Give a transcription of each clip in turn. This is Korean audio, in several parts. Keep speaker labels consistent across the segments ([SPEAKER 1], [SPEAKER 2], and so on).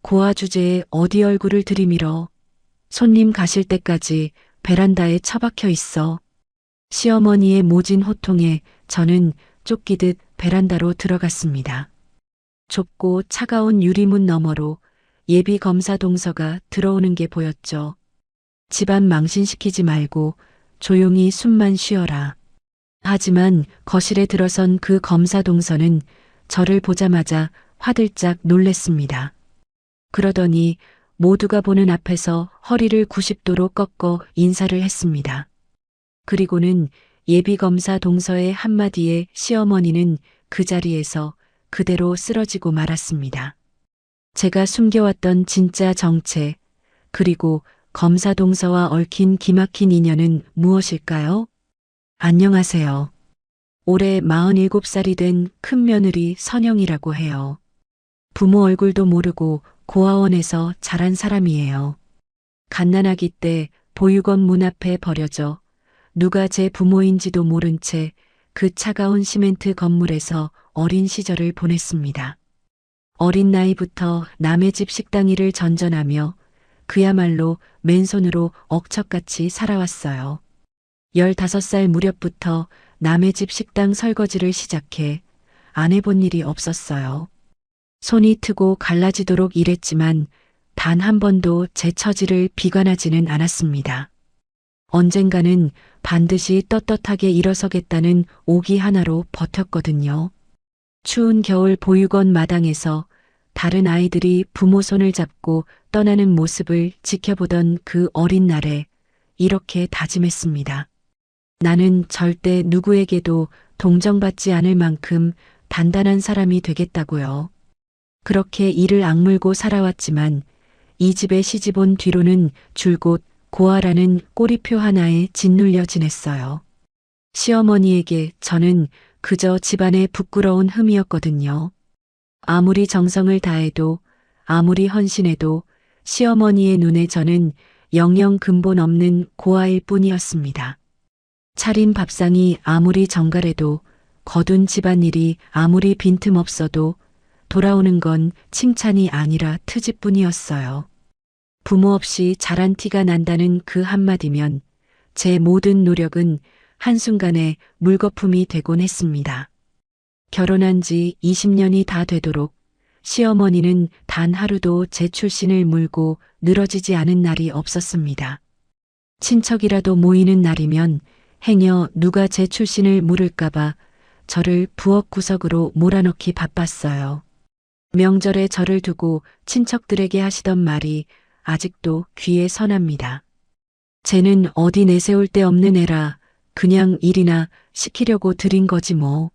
[SPEAKER 1] 고아 주제에 어디 얼굴을 들이밀어. 손님 가실 때까지 베란다에 처박혀 있어. 시어머니의 모진 호통에 저는 쫓기듯 베란다로 들어갔습니다. 좁고 차가운 유리문 너머로 예비 검사 동서가 들어오는 게 보였죠. 집안 망신시키지 말고 조용히 숨만 쉬어라. 하지만 거실에 들어선 그 검사 동서는 저를 보자마자 화들짝 놀랬습니다. 그러더니 모두가 보는 앞에서 허리를 90도로 꺾어 인사를 했습니다. 그리고는 예비검사 동서의 한마디에 시어머니는 그 자리에서 그대로 쓰러지고 말았습니다. 제가 숨겨왔던 진짜 정체, 그리고 검사 동서와 얽힌 기막힌 인연은 무엇일까요? 안녕하세요. 올해 47살이 된 큰며느리 선영이라고 해요. 부모 얼굴도 모르고 고아원에서 자란 사람이에요. 갓난아기 때 보육원 문 앞에 버려져 누가 제 부모인지도 모른 채 그 차가운 시멘트 건물에서 어린 시절을 보냈습니다. 어린 나이부터 남의 집 식당 일을 전전하며 그야말로 맨손으로 억척같이 살아왔어요. 15살 무렵부터 남의 집 식당 설거지를 시작해 안 해본 일이 없었어요. 손이 트고 갈라지도록 일했지만 단 한 번도 제 처지를 비관하지는 않았습니다. 언젠가는 반드시 떳떳하게 일어서겠다는 오기 하나로 버텼거든요. 추운 겨울 보육원 마당에서 다른 아이들이 부모 손을 잡고 떠나는 모습을 지켜보던 그 어린 날에 이렇게 다짐했습니다. 나는 절대 누구에게도 동정받지 않을 만큼 단단한 사람이 되겠다고요. 그렇게 이를 악물고 살아왔지만 이 집에 시집 온 뒤로는 줄곧 고아라는 꼬리표 하나에 짓눌려 지냈어요. 시어머니에게 저는 그저 집안의 부끄러운 흠이었거든요. 아무리 정성을 다해도 아무리 헌신해도 시어머니의 눈에 저는 영영 근본 없는 고아일 뿐이었습니다. 차린 밥상이 아무리 정갈해도 거둔 집안일이 아무리 빈틈없어도 돌아오는 건 칭찬이 아니라 트집뿐이었어요. 부모 없이 자란 티가 난다는 그 한마디면 제 모든 노력은 한순간에 물거품이 되곤 했습니다. 결혼한 지 20년이 다 되도록 시어머니는 단 하루도 제 출신을 물고 늘어지지 않은 날이 없었습니다. 친척이라도 모이는 날이면 행여 누가 제 출신을 물을까봐 저를 부엌 구석으로 몰아넣기 바빴어요. 명절에 저를 두고 친척들에게 하시던 말이 아직도 귀에 선합니다. 쟤는 어디 내세울 데 없는 애라 그냥 일이나 시키려고 들인 거지 뭐.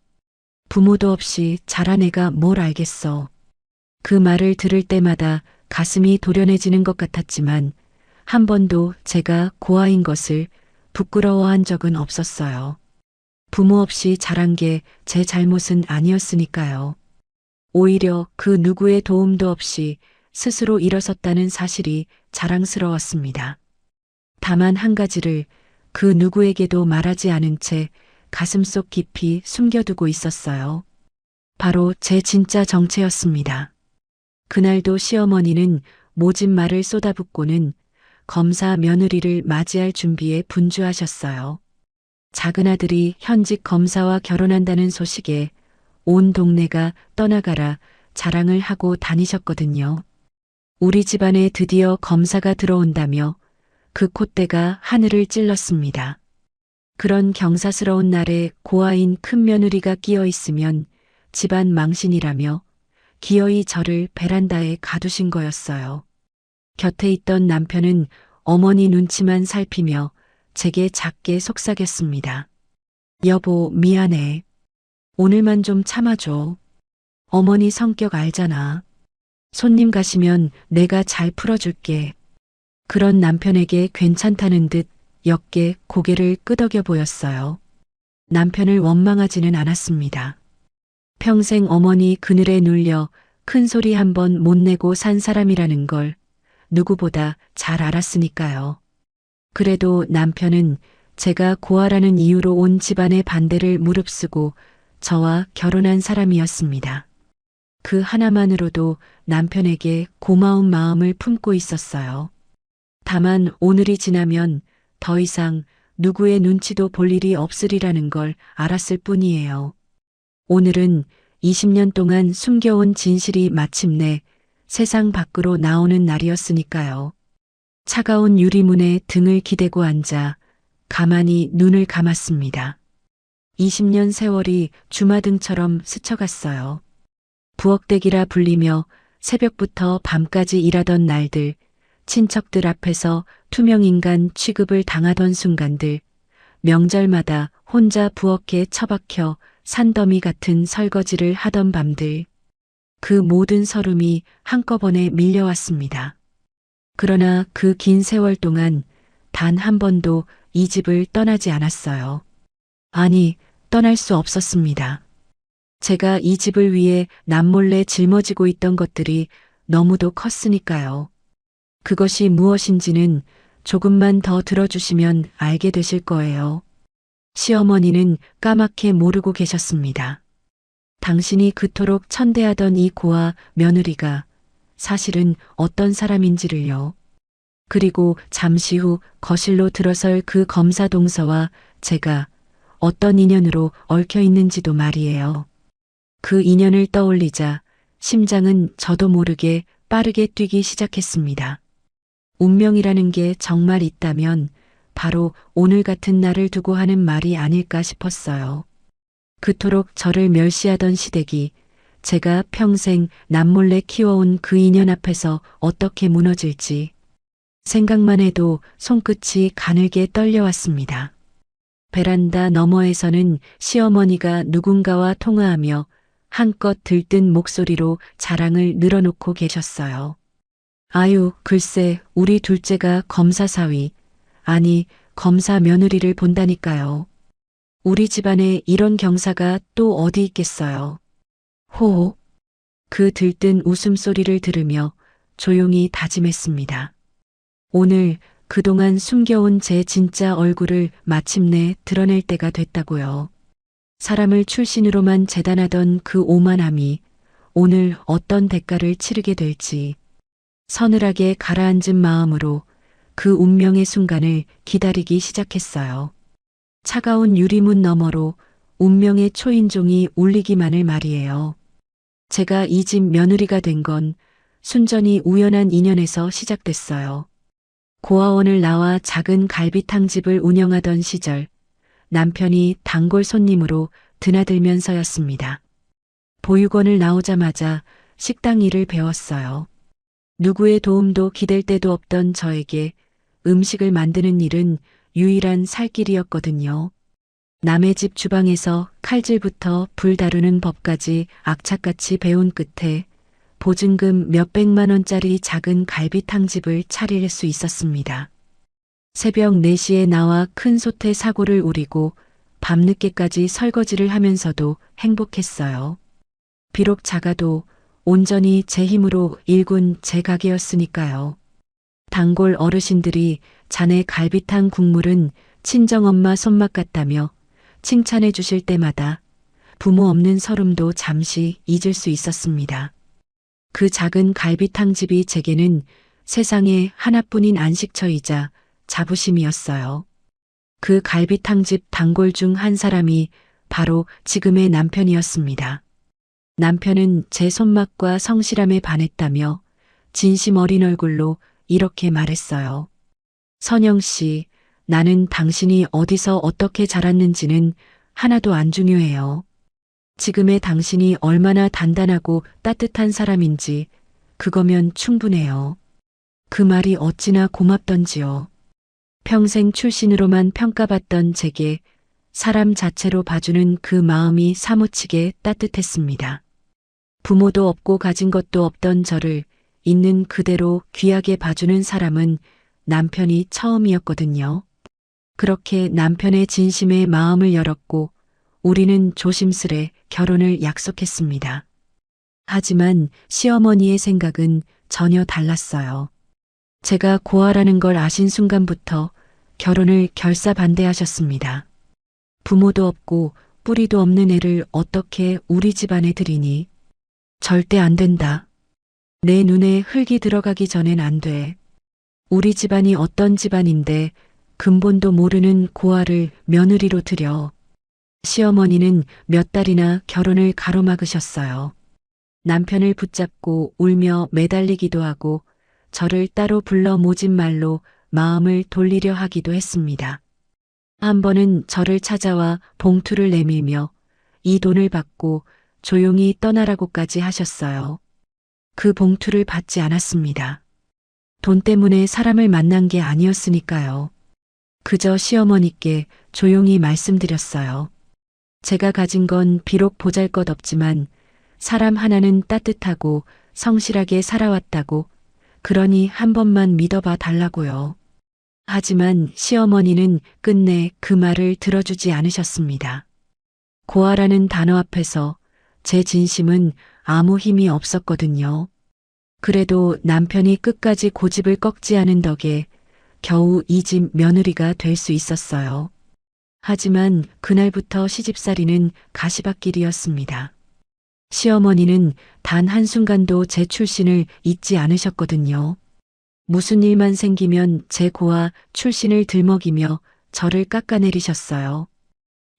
[SPEAKER 1] 부모도 없이 자란 애가 뭘 알겠어. 그 말을 들을 때마다 가슴이 도련해지는 것 같았지만 한 번도 제가 고아인 것을 부끄러워한 적은 없었어요. 부모 없이 자란 게 제 잘못은 아니었으니까요. 오히려 그 누구의 도움도 없이 스스로 일어섰다는 사실이 자랑스러웠습니다. 다만 한 가지를 그 누구에게도 말하지 않은 채 가슴속 깊이 숨겨두고 있었어요. 바로 제 진짜 정체였습니다. 그날도 시어머니는 모진 말을 쏟아붓고는 검사 며느리를 맞이할 준비에 분주하셨어요. 작은 아들이 현직 검사와 결혼한다는 소식에 온 동네가 떠나가라 자랑을 하고 다니셨거든요. 우리 집안에 드디어 검사가 들어온다며 그 콧대가 하늘을 찔렀습니다. 그런 경사스러운 날에 고아인 큰며느리가 끼어 있으면 집안 망신이라며 기어이 저를 베란다에 가두신 거였어요. 곁에 있던 남편은 어머니 눈치만 살피며 제게 작게 속삭였습니다. 여보, 미안해. 오늘만 좀 참아줘. 어머니 성격 알잖아. 손님 가시면 내가 잘 풀어줄게. 그런 남편에게 괜찮다는 듯 옅게 고개를 끄덕여 보였어요. 남편을 원망하지는 않았습니다. 평생 어머니 그늘에 눌려 큰 소리 한 번 못 내고 산 사람이라는 걸 누구보다 잘 알았으니까요. 그래도 남편은 제가 고아라는 이유로 온 집안의 반대를 무릅쓰고 저와 결혼한 사람이었습니다. 그 하나만으로도 남편에게 고마운 마음을 품고 있었어요. 다만 오늘이 지나면 더 이상 누구의 눈치도 볼 일이 없으리라는 걸 알았을 뿐이에요. 오늘은 20년 동안 숨겨온 진실이 마침내 세상 밖으로 나오는 날이었으니까요. 차가운 유리문에 등을 기대고 앉아 가만히 눈을 감았습니다. 20년 세월이 주마등처럼 스쳐갔어요. 부엌대기라 불리며 새벽부터 밤까지 일하던 날들, 친척들 앞에서 투명인간 취급을 당하던 순간들, 명절마다 혼자 부엌에 처박혀 산더미 같은 설거지를 하던 밤들, 그 모든 서름이 한꺼번에 밀려왔습니다. 그러나 그 긴 세월 동안 단 한 번도 이 집을 떠나지 않았어요. 아니, 떠날 수 없었습니다. 제가 이 집을 위해 남몰래 짊어지고 있던 것들이 너무도 컸으니까요. 그것이 무엇인지는 조금만 더 들어주시면 알게 되실 거예요. 시어머니는 까맣게 모르고 계셨습니다. 당신이 그토록 천대하던 이 고아 며느리가 사실은 어떤 사람인지를요. 그리고 잠시 후 거실로 들어설 그 검사 동서와 제가 어떤 인연으로 얽혀 있는지도 말이에요. 그 인연을 떠올리자 심장은 저도 모르게 빠르게 뛰기 시작했습니다. 운명이라는 게 정말 있다면 바로 오늘 같은 날을 두고 하는 말이 아닐까 싶었어요. 그토록 저를 멸시하던 시댁이 제가 평생 남몰래 키워온 그 인연 앞에서 어떻게 무너질지 생각만 해도 손끝이 가늘게 떨려왔습니다. 베란다 너머에서는 시어머니가 누군가와 통화하며 한껏 들뜬 목소리로 자랑을 늘어놓고 계셨어요. 아유, 글쎄, 우리 둘째가 검사 사위, 아니, 검사 며느리를 본다니까요. 우리 집안에 이런 경사가 또 어디 있겠어요. 호호. 그 들뜬 웃음소리를 들으며 조용히 다짐했습니다. 오늘 그동안 숨겨온 제 진짜 얼굴을 마침내 드러낼 때가 됐다고요. 사람을 출신으로만 재단하던 그 오만함이 오늘 어떤 대가를 치르게 될지 서늘하게 가라앉은 마음으로 그 운명의 순간을 기다리기 시작했어요. 차가운 유리문 너머로 운명의 초인종이 울리기만을 말이에요. 제가 이 집 며느리가 된 건 순전히 우연한 인연에서 시작됐어요. 고아원을 나와 작은 갈비탕집을 운영하던 시절 남편이 단골 손님으로 드나들면서였습니다. 보육원을 나오자마자 식당 일을 배웠어요. 누구의 도움도 기댈 데도 없던 저에게 음식을 만드는 일은 유일한 살 길이었거든요. 남의 집 주방에서 칼질부터 불 다루는 법까지 악착같이 배운 끝에 보증금 몇백만 원짜리 작은 갈비탕집을 차릴 수 있었습니다. 새벽 4시에 나와 큰 솥에 사골을 우리고 밤늦게까지 설거지를 하면서도 행복했어요. 비록 작아도 온전히 제 힘으로 일군 제 가게였으니까요. 단골 어르신들이 자네 갈비탕 국물은 친정엄마 손맛 같다며 칭찬해 주실 때마다 부모 없는 서름도 잠시 잊을 수 있었습니다. 그 작은 갈비탕집이 제게는 세상에 하나뿐인 안식처이자 자부심이었어요. 그 갈비탕집 단골 중 한 사람이 바로 지금의 남편이었습니다. 남편은 제 손맛과 성실함에 반했다며 진심 어린 얼굴로 이렇게 말했어요. 선영 씨, 나는 당신이 어디서 어떻게 자랐는지는 하나도 안 중요해요. 지금의 당신이 얼마나 단단하고 따뜻한 사람인지 그거면 충분해요. 그 말이 어찌나 고맙던지요. 평생 출신으로만 평가받던 제게 사람 자체로 봐주는 그 마음이 사무치게 따뜻했습니다. 부모도 없고 가진 것도 없던 저를 있는 그대로 귀하게 봐주는 사람은 남편이 처음이었거든요. 그렇게 남편의 진심에 마음을 열었고 우리는 조심스레 결혼을 약속했습니다. 하지만 시어머니의 생각은 전혀 달랐어요. 제가 고아라는 걸 아신 순간부터 결혼을 결사반대하셨습니다. 부모도 없고 뿌리도 없는 애를 어떻게 우리 집안에 들이니? 절대 안 된다. 내 눈에 흙이 들어가기 전엔 안 돼. 우리 집안이 어떤 집안인데 근본도 모르는 고아를 며느리로 들여. 시어머니는 몇 달이나 결혼을 가로막으셨어요. 남편을 붙잡고 울며 매달리기도 하고 저를 따로 불러 모진 말로 마음을 돌리려 하기도 했습니다. 한 번은 저를 찾아와 봉투를 내밀며 이 돈을 받고 조용히 떠나라고까지 하셨어요. 그 봉투를 받지 않았습니다. 돈 때문에 사람을 만난 게 아니었으니까요. 그저 시어머니께 조용히 말씀드렸어요. 제가 가진 건 비록 보잘것없지만 사람 하나는 따뜻하고 성실하게 살아왔다고, 그러니 한 번만 믿어봐 달라고요. 하지만 시어머니는 끝내 그 말을 들어주지 않으셨습니다. 고아라는 단어 앞에서 제 진심은 아무 힘이 없었거든요. 그래도 남편이 끝까지 고집을 꺾지 않은 덕에 겨우 이 집 며느리가 될 수 있었어요. 하지만 그날부터 시집살이는 가시밭길이었습니다. 시어머니는 단 한순간도 제 출신을 잊지 않으셨거든요. 무슨 일만 생기면 제 고아 출신을 들먹이며 저를 깎아내리셨어요.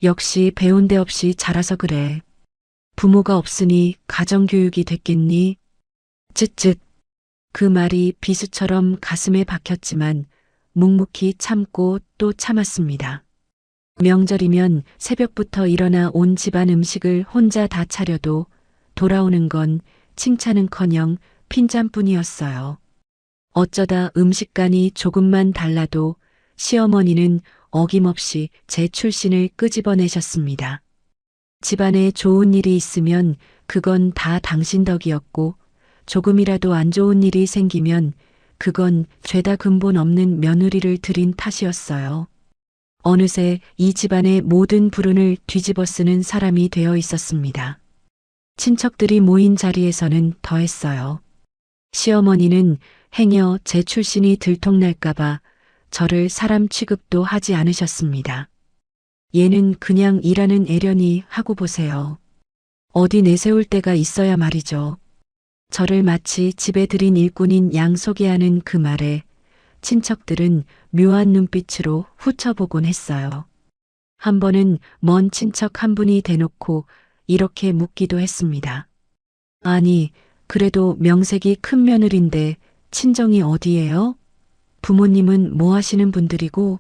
[SPEAKER 1] 역시 배운 데 없이 자라서 그래. 부모가 없으니 가정교육이 됐겠니? 쯧쯧. 그 말이 비수처럼 가슴에 박혔지만 묵묵히 참고 또 참았습니다. 명절이면 새벽부터 일어나 온 집안 음식을 혼자 다 차려도 돌아오는 건 칭찬은커녕 핀잔뿐이었어요. 어쩌다 음식간이 조금만 달라도 시어머니는 어김없이 제 출신을 끄집어내셨습니다. 집안에 좋은 일이 있으면 그건 다 당신 덕이었고 조금이라도 안 좋은 일이 생기면 그건 죄다 근본 없는 며느리를 들인 탓이었어요. 어느새 이 집안의 모든 불운을 뒤집어 쓰는 사람이 되어 있었습니다. 친척들이 모인 자리에서는 더했어요. 시어머니는 행여 제 출신이 들통날까봐 저를 사람 취급도 하지 않으셨습니다. 얘는 그냥 일하는 애려니 하고 보세요. 어디 내세울 때가 있어야 말이죠. 저를 마치 집에 들인 일꾼인 양 소개하는 그 말에 친척들은 묘한 눈빛으로 훑어보곤 했어요. 한 번은 먼 친척 한 분이 대놓고 이렇게 묻기도 했습니다. 아니, 그래도 명색이 큰 며느린데 친정이 어디예요? 부모님은 뭐 하시는 분들이고?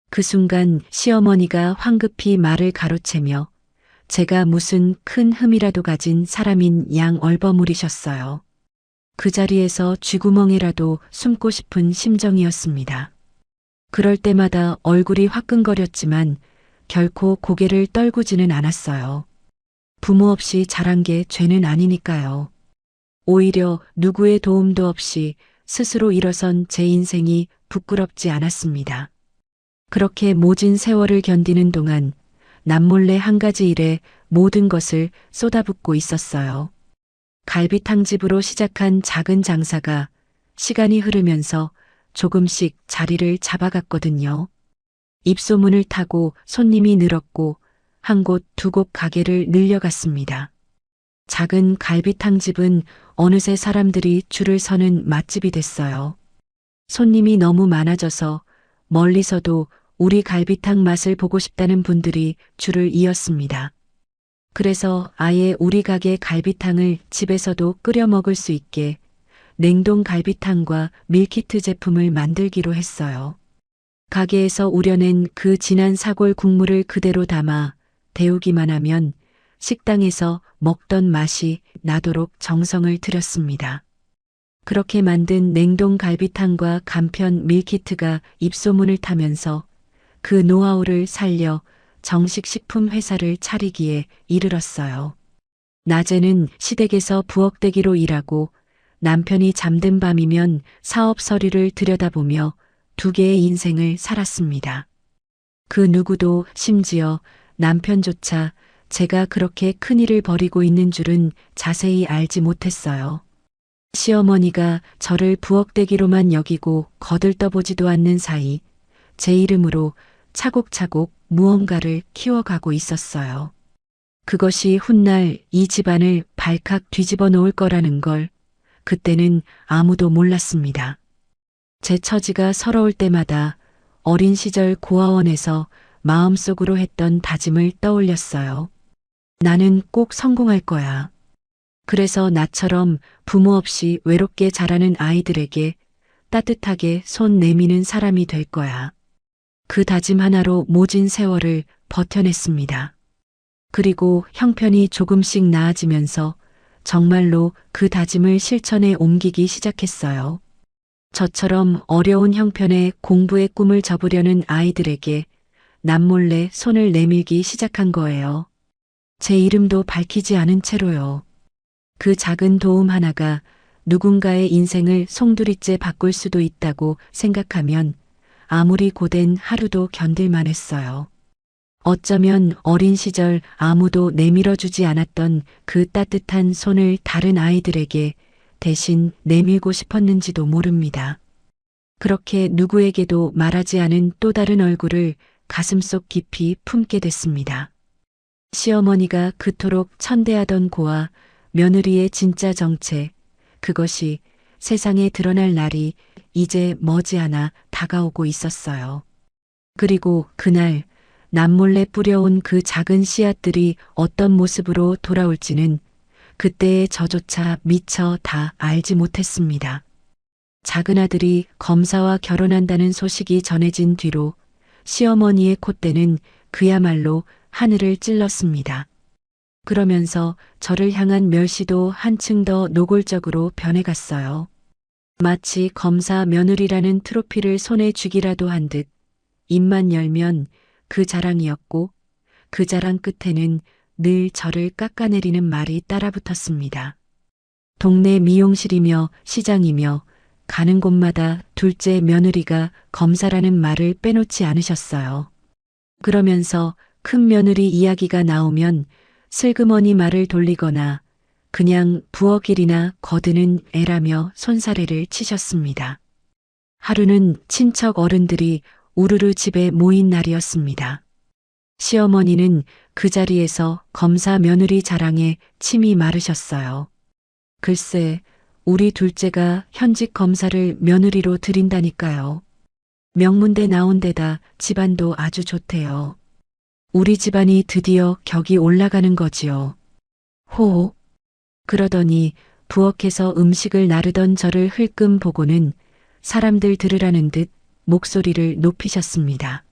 [SPEAKER 1] 그 순간 시어머니가 황급히 말을 가로채며 제가 무슨 큰 흠이라도 가진 사람인 양 얼버무리셨어요. 그 자리에서 쥐구멍이라도 숨고 싶은 심정이었습니다. 그럴 때마다 얼굴이 화끈거렸지만 결코 고개를 떨구지는 않았어요. 부모 없이 자란 게 죄는 아니니까요. 오히려 누구의 도움도 없이 스스로 일어선 제 인생이 부끄럽지 않았습니다. 그렇게 모진 세월을 견디는 동안 남몰래 한 가지 일에 모든 것을 쏟아붓고 있었어요. 갈비탕집으로 시작한 작은 장사가 시간이 흐르면서 조금씩 자리를 잡아갔거든요. 입소문을 타고 손님이 늘었고 한 곳 두 곳 가게를 늘려갔습니다. 작은 갈비탕집은 어느새 사람들이 줄을 서는 맛집이 됐어요. 손님이 너무 많아져서 멀리서도 우리 갈비탕 맛을 보고 싶다는 분들이 줄을 이었습니다. 그래서 아예 우리 가게 갈비탕을 집에서도 끓여 먹을 수 있게 냉동 갈비탕과 밀키트 제품을 만들기로 했어요. 가게에서 우려낸 그 진한 사골 국물을 그대로 담아 데우기만 하면 식당에서 먹던 맛이 나도록 정성을 들였습니다. 그렇게 만든 냉동 갈비탕과 간편 밀키트가 입소문을 타면서 그 노하우를 살려 정식 식품 회사를 차리기에 이르렀어요. 낮에는 시댁에서 부엌대기로 일하고 남편이 잠든 밤이면 사업 서류를 들여다보며 두 개의 인생을 살았습니다. 그 누구도 심지어 남편조차 제가 그렇게 큰일을 벌이고 있는 줄은 자세히 알지 못했어요. 시어머니가 저를 부엌대기로만 여기고 거들떠보지도 않는 사이 제 이름으로 차곡차곡 무언가를 키워가고 있었어요. 그것이 훗날 이 집안을 발칵 뒤집어 놓을 거라는 걸 그때는 아무도 몰랐습니다. 제 처지가 서러울 때마다 어린 시절 고아원에서 마음속으로 했던 다짐을 떠올렸어요. 나는 꼭 성공할 거야. 그래서 나처럼 부모 없이 외롭게 자라는 아이들에게 따뜻하게 손 내미는 사람이 될 거야. 그 다짐 하나로 모진 세월을 버텨냈습니다. 그리고 형편이 조금씩 나아지면서 정말로 그 다짐을 실천에 옮기기 시작했어요. 저처럼 어려운 형편에 공부의 꿈을 접으려는 아이들에게 남몰래 손을 내밀기 시작한 거예요. 제 이름도 밝히지 않은 채로요. 그 작은 도움 하나가 누군가의 인생을 송두리째 바꿀 수도 있다고 생각하면 아무리 고된 하루도 견딜만 했어요. 어쩌면 어린 시절 아무도 내밀어주지 않았던 그 따뜻한 손을 다른 아이들에게 대신 내밀고 싶었는지도 모릅니다. 그렇게 누구에게도 말하지 않은 또 다른 얼굴을 가슴속 깊이 품게 됐습니다. 시어머니가 그토록 천대하던 고아 며느리의 진짜 정체, 그것이 세상에 드러날 날이 이제 머지않아 다가오고 있었어요. 그리고 그날 남몰래 뿌려온 그 작은 씨앗들이 어떤 모습으로 돌아올지는 그때의 저조차 미처 다 알지 못했습니다. 작은 아들이 검사와 결혼한다는 소식이 전해진 뒤로 시어머니의 콧대는 그야말로 하늘을 찔렀습니다. 그러면서 저를 향한 멸시도 한층 더 노골적으로 변해갔어요. 마치 검사 며느리라는 트로피를 손에 쥐기라도 한 듯 입만 열면 그 자랑이었고 그 자랑 끝에는 늘 저를 깎아내리는 말이 따라붙었습니다. 동네 미용실이며 시장이며 가는 곳마다 둘째 며느리가 검사라는 말을 빼놓지 않으셨어요. 그러면서 큰 며느리 이야기가 나오면 슬그머니 말을 돌리거나 그냥 부엌일이나 거드는 애라며 손사래를 치셨습니다. 하루는 친척 어른들이 우르르 집에 모인 날이었습니다. 시어머니는 그 자리에서 검사 며느리 자랑에 침이 마르셨어요. 글쎄, 우리 둘째가 현직 검사를 며느리로 들인다니까요. 명문대 나온 데다 집안도 아주 좋대요. 우리 집안이 드디어 격이 올라가는 거지요. 호호. 그러더니 부엌에서 음식을 나르던 저를 흘끔 보고는 사람들 들으라는 듯 목소리를 높이셨습니다.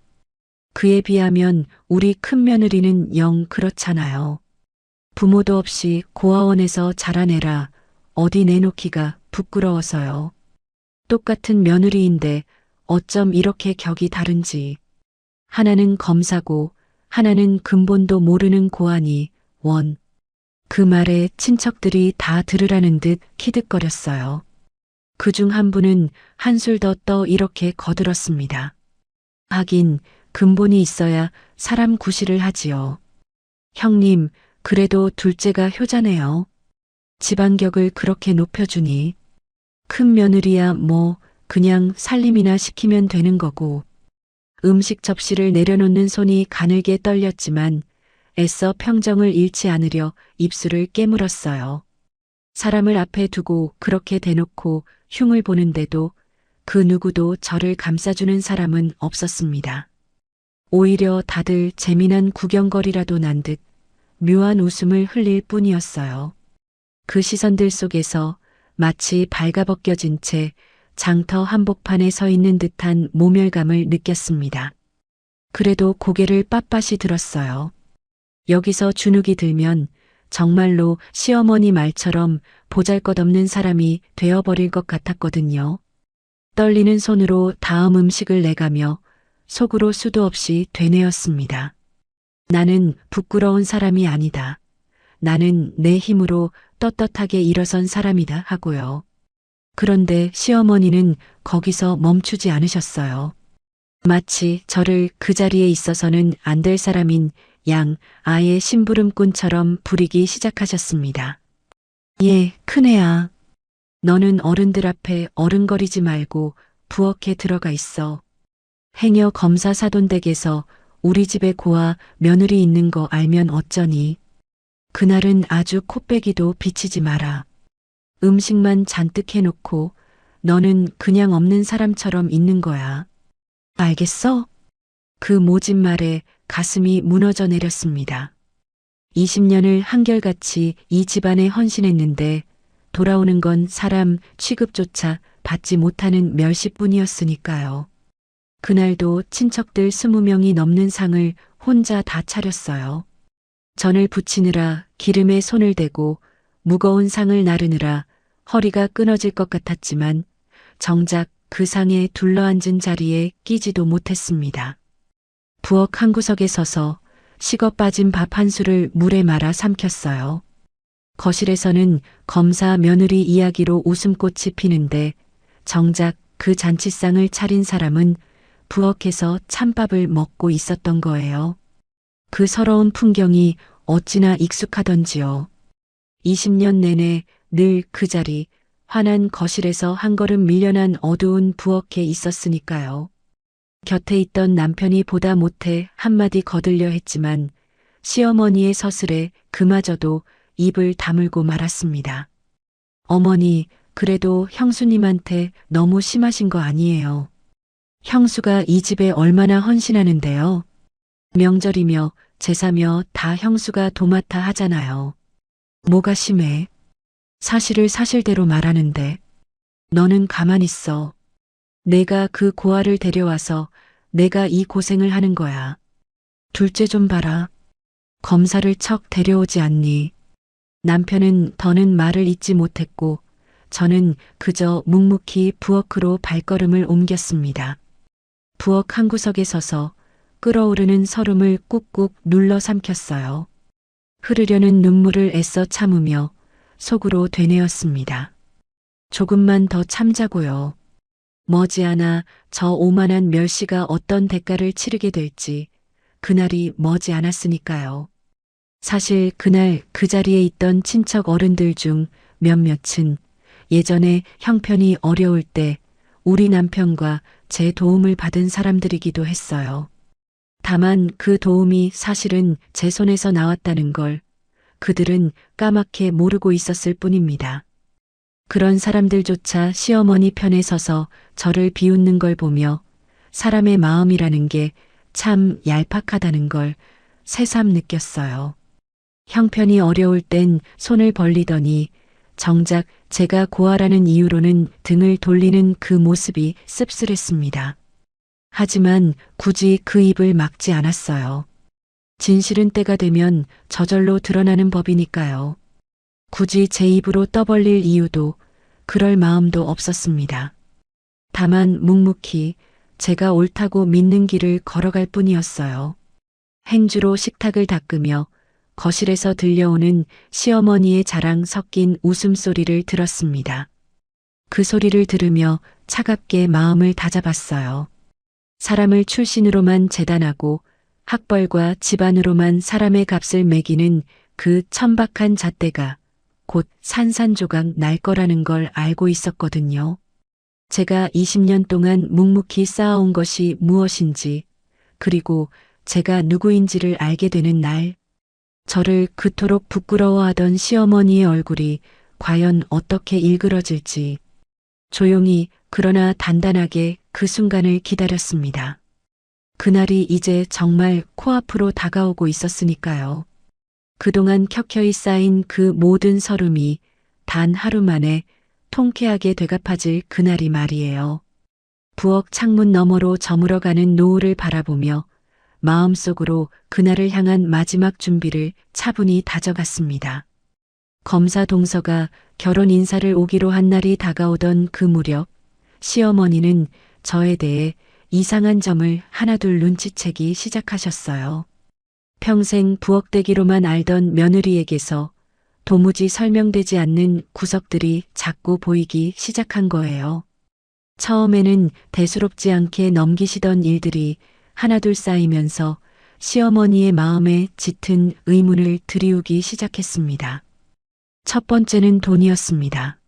[SPEAKER 1] 그에 비하면 우리 큰며느리는 영 그렇잖아요. 부모도 없이 고아원에서 자란 애라 어디 내놓기가 부끄러워서요. 똑같은 며느리인데 어쩜 이렇게 격이 다른지. 하나는 검사고 하나는 근본도 모르는 고아니 원. 그 말에 친척들이 다 들으라는 듯 키득거렸어요. 그중 한 분은 한술 더 떠 이렇게 거들었습니다. 하긴 근본이 있어야 사람 구실을 하지요. 형님, 그래도 둘째가 효자네요. 집안격을 그렇게 높여주니. 큰 며느리야 뭐 그냥 살림이나 시키면 되는 거고. 음식 접시를 내려놓는 손이 가늘게 떨렸지만 애써 평정을 잃지 않으려 입술을 깨물었어요. 사람을 앞에 두고 그렇게 대놓고 흉을 보는데도 그 누구도 저를 감싸주는 사람은 없었습니다. 오히려 다들 재미난 구경거리라도 난 듯 묘한 웃음을 흘릴 뿐이었어요. 그 시선들 속에서 마치 발가벗겨진 채 장터 한복판에 서 있는 듯한 모멸감을 느꼈습니다. 그래도 고개를 빳빳이 들었어요. 여기서 주눅이 들면 정말로 시어머니 말처럼 보잘것없는 사람이 되어버릴 것 같았거든요. 떨리는 손으로 다음 음식을 내가며 속으로 수도 없이 되뇌었습니다. 나는 부끄러운 사람이 아니다. 나는 내 힘으로 떳떳하게 일어선 사람이다 하고요. 그런데 시어머니는 거기서 멈추지 않으셨어요. 마치 저를 그 자리에 있어서는 안 될 사람인 양 아의 심부름꾼처럼 부리기 시작하셨습니다. 예, 큰애야. 너는 어른들 앞에 어른거리지 말고 부엌에 들어가 있어. 행여 검사 사돈댁에서 우리 집에 고아 며느리 있는 거 알면 어쩌니. 그날은 아주 코빼기도 비치지 마라. 음식만 잔뜩 해놓고 너는 그냥 없는 사람처럼 있는 거야. 알겠어? 그 모진 말에 가슴이 무너져 내렸습니다. 20년을 한결같이 이 집안에 헌신했는데 돌아오는 건 사람 취급조차 받지 못하는 멸시뿐이었으니까요. 그날도 친척들 20명이 넘는 상을 혼자 다 차렸어요. 전을 부치느라 기름에 손을 대고 무거운 상을 나르느라 허리가 끊어질 것 같았지만 정작 그 상에 둘러앉은 자리에 끼지도 못했습니다. 부엌 한 구석에 서서 식어 빠진 밥 한 술을 물에 말아 삼켰어요. 거실에서는 검사 며느리 이야기로 웃음꽃이 피는데 정작 그 잔치상을 차린 사람은 부엌에서 찬밥을 먹고 있었던 거예요. 그 서러운 풍경이 어찌나 익숙하던지요. 20년 내내 늘 그 자리, 환한 거실에서 한 걸음 밀려난 어두운 부엌에 있었으니까요. 곁에 있던 남편이 보다 못해 한마디 거들려 했지만 시어머니의 서슬에 그마저도 입을 다물고 말았습니다. 어머니, 그래도 형수님한테 너무 심하신 거 아니에요. 형수가 이 집에 얼마나 헌신하는데요. 명절이며 제사며 다 형수가 도맡아 하잖아요. 뭐가 심해? 사실을 사실대로 말하는데 너는 가만히 있어. 내가 그 고아를 데려와서 내가 이 고생을 하는 거야. 둘째 좀 봐라. 검사를 척 데려오지 않니? 남편은 더는 말을 잇지 못했고 저는 그저 묵묵히 부엌으로 발걸음을 옮겼습니다. 부엌 한 구석에 서서 끓어오르는 설움을 꾹꾹 눌러 삼켰어요. 흐르려는 눈물을 애써 참으며 속으로 되뇌었습니다. 조금만 더 참자고요. 머지않아 저 오만한 멸시가 어떤 대가를 치르게 될지 그날이 머지 않았으니까요. 사실 그날 그 자리에 있던 친척 어른들 중 몇몇은 예전에 형편이 어려울 때 우리 남편과 제 도움을 받은 사람들이기도 했어요. 다만 그 도움이 사실은 제 손에서 나왔다는 걸 그들은 까맣게 모르고 있었을 뿐입니다. 그런 사람들조차 시어머니 편에 서서 저를 비웃는 걸 보며 사람의 마음이라는 게 참 얄팍하다는 걸 새삼 느꼈어요. 형편이 어려울 땐 손을 벌리더니 정작 제가 고아라는 이유로는 등을 돌리는 그 모습이 씁쓸했습니다. 하지만 굳이 그 입을 막지 않았어요. 진실은 때가 되면 저절로 드러나는 법이니까요. 굳이 제 입으로 떠벌릴 이유도 그럴 마음도 없었습니다. 다만 묵묵히 제가 옳다고 믿는 길을 걸어갈 뿐이었어요. 행주로 식탁을 닦으며 거실에서 들려오는 시어머니의 자랑 섞인 웃음소리를 들었습니다. 그 소리를 들으며 차갑게 마음을 다잡았어요. 사람을 출신으로만 재단하고 학벌과 집안으로만 사람의 값을 매기는 그 천박한 잣대가 곧 산산조각 날 거라는 걸 알고 있었거든요. 제가 20년 동안 묵묵히 쌓아온 것이 무엇인지, 그리고 제가 누구인지를 알게 되는 날, 저를 그토록 부끄러워하던 시어머니의 얼굴이 과연 어떻게 일그러질지, 조용히 그러나 단단하게 그 순간을 기다렸습니다. 그날이 이제 정말 코앞으로 다가오고 있었으니까요. 그동안 켜켜이 쌓인 그 모든 서름이 단 하루 만에 통쾌하게 되갚아질 그날이 말이에요. 부엌 창문 너머로 저물어가는 노을을 바라보며 마음속으로 그날을 향한 마지막 준비를 차분히 다져갔습니다. 검사 동서가 결혼 인사를 오기로 한 날이 다가오던 그 무렵 시어머니는 저에 대해 이상한 점을 하나둘 눈치채기 시작하셨어요. 평생 부엌대기로만 알던 며느리에게서 도무지 설명되지 않는 구석들이 자꾸 보이기 시작한 거예요. 처음에는 대수롭지 않게 넘기시던 일들이 하나둘 쌓이면서 시어머니의 마음에 짙은 의문을 들이우기 시작했습니다. 첫 번째는 돈이었습니다.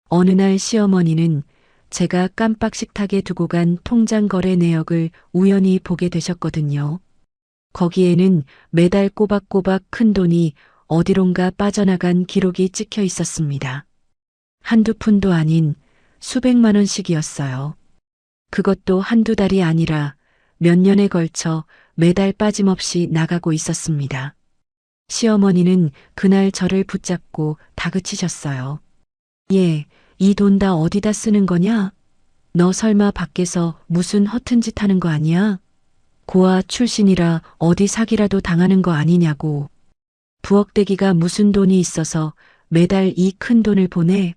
[SPEAKER 1] 어느 날 시어머니는 제가 깜빡 식탁에 두고 간 통장 거래 내역을 우연히 보게 되셨거든요. 거기에는 매달 꼬박꼬박 큰 돈이 어디론가 빠져나간 기록이 찍혀 있었습니다. 한두 푼도 아닌 수백만 원씩이었어요. 그것도 한두 달이 아니라 몇 년에 걸쳐 매달 빠짐없이 나가고 있었습니다. 시어머니는 그날 저를 붙잡고 다그치셨어요. 예, 이 돈 다 어디다 쓰는 거냐? 너 설마 밖에서 무슨 허튼 짓 하는 거 아니야? 고아 출신이라 어디 사기라도 당하는 거 아니냐고. 부엌대기가 무슨 돈이 있어서 매달 이 큰 돈을 보내?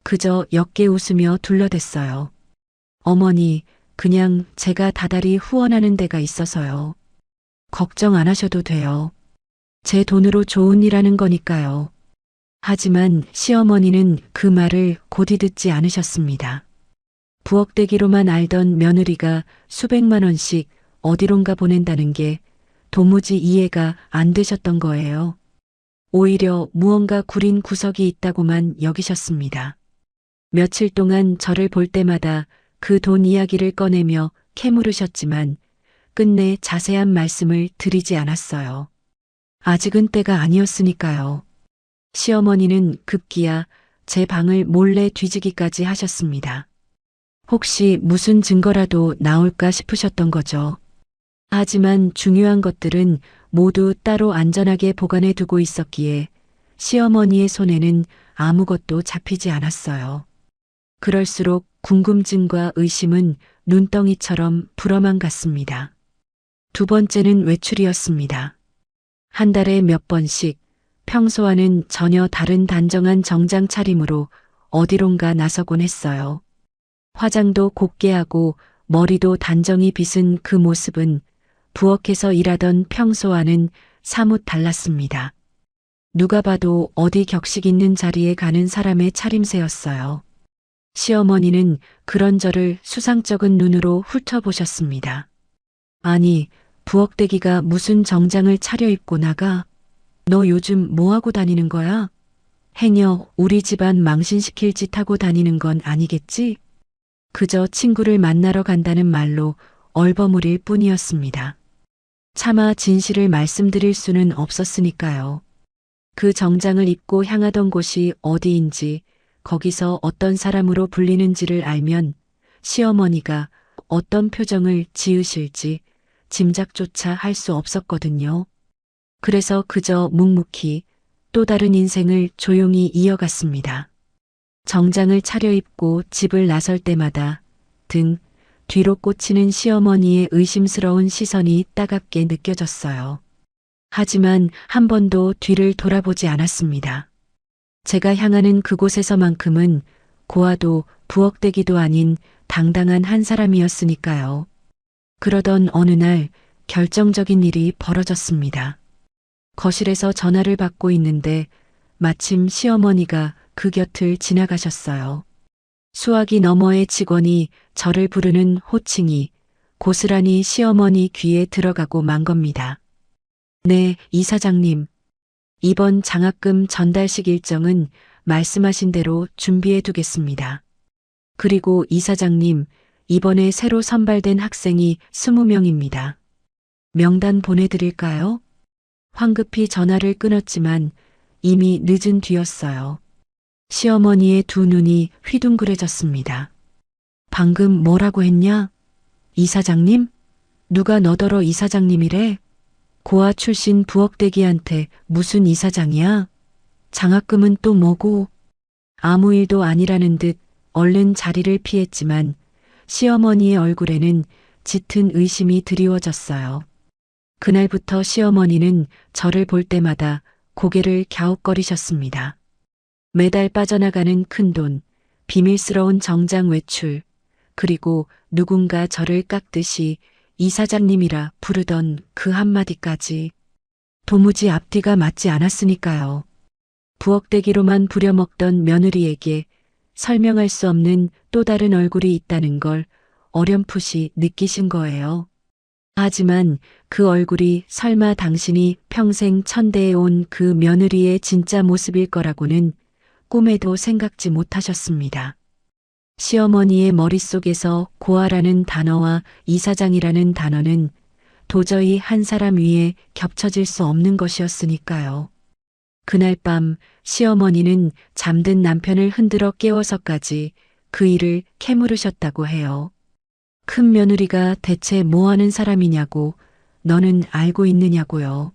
[SPEAKER 1] 그저 옅게 웃으며 둘러댔어요. 어머니, 그냥 제가 다달이 후원하는 데가 있어서요. 걱정 안 하셔도 돼요. 제 돈으로 좋은 일 하는 거니까요. 하지만 시어머니는 그 말을 곧이 듣지 않으셨습니다. 부엌대기로만 알던 며느리가 수백만 원씩 어디론가 보낸다는 게 도무지 이해가 안 되셨던 거예요. 오히려 무언가 구린 구석이 있다고만 여기셨습니다. 며칠 동안 저를 볼 때마다 그 돈 이야기를 꺼내며 캐물으셨지만 끝내 자세한 말씀을 드리지 않았어요. 아직은 때가 아니었으니까요. 시어머니는 급기야 제 방을 몰래 뒤지기까지 하셨습니다. 혹시 무슨 증거라도 나올까 싶으셨던 거죠. 하지만 중요한 것들은 모두 따로 안전하게 보관해 두고 있었기에 시어머니의 손에는 아무것도 잡히지 않았어요. 그럴수록 궁금증과 의심은 눈덩이처럼 불어만 갔습니다. 두 번째는 외출이었습니다. 한 달에 몇 번씩 평소와는 전혀 다른 단정한 정장 차림으로 어디론가 나서곤 했어요. 화장도 곱게 하고 머리도 단정히 빗은 그 모습은 부엌에서 일하던 평소와는 사뭇 달랐습니다. 누가 봐도 어디 격식 있는 자리에 가는 사람의 차림새였어요. 시어머니는 그런 저를 수상쩍은 눈으로 훑어보셨습니다. 아니, 부엌대기가 무슨 정장을 차려입고 나가? 너 요즘 뭐하고 다니는 거야? 행여 우리 집안 망신시킬 짓 하고 다니는 건 아니겠지? 그저 친구를 만나러 간다는 말로 얼버무릴 뿐이었습니다. 차마 진실을 말씀드릴 수는 없었으니까요. 그 정장을 입고 향하던 곳이 어디인지 거기서 어떤 사람으로 불리는지를 알면 시어머니가 어떤 표정을 지으실지 짐작조차 할 수 없었거든요. 그래서 그저 묵묵히 또 다른 인생을 조용히 이어갔습니다. 정장을 차려입고 집을 나설 때마다 등 뒤로 꽂히는 시어머니의 의심스러운 시선이 따갑게 느껴졌어요. 하지만 한 번도 뒤를 돌아보지 않았습니다. 제가 향하는 그곳에서만큼은 고아도 부엌대기도 아닌 당당한 한 사람이었으니까요. 그러던 어느 날 결정적인 일이 벌어졌습니다. 거실에서 전화를 받고 있는데 마침 시어머니가 그 곁을 지나가셨어요. 수화기 너머의 직원이 저를 부르는 호칭이 고스란히 시어머니 귀에 들어가고 만 겁니다. 네, 이사장님. 이번 장학금 전달식 일정은 말씀하신 대로 준비해 두겠습니다. 그리고 이사장님, 이번에 새로 선발된 학생이 20명입니다. 명단 보내드릴까요? 황급히 전화를 끊었지만 이미 늦은 뒤였어요. 시어머니의 두 눈이 휘둥그레졌습니다. 방금 뭐라고 했냐? 이사장님? 누가 너더러 이사장님이래? 고아 출신 부엌대기한테 무슨 이사장이야? 장학금은 또 뭐고? 아무 일도 아니라는 듯 얼른 자리를 피했지만 시어머니의 얼굴에는 짙은 의심이 드리워졌어요. 그날부터 시어머니는 저를 볼 때마다 고개를 갸웃거리셨습니다. 매달 빠져나가는 큰돈, 비밀스러운 정장 외출, 그리고 누군가 저를 깎듯이 이사장님이라 부르던 그 한마디까지 도무지 앞뒤가 맞지 않았으니까요. 부엌대기로만 부려먹던 며느리에게 설명할 수 없는 또 다른 얼굴이 있다는 걸 어렴풋이 느끼신 거예요. 하지만 그 얼굴이 설마 당신이 평생 천대해 온 그 며느리의 진짜 모습일 거라고는 꿈에도 생각지 못하셨습니다. 시어머니의 머릿속에서 고아라는 단어와 이사장이라는 단어는 도저히 한 사람 위에 겹쳐질 수 없는 것이었으니까요. 그날 밤 시어머니는 잠든 남편을 흔들어 깨워서까지 그 일을 캐물으셨다고 해요. 큰 며느리가 대체 뭐 하는 사람이냐고 너는 알고 있느냐고요.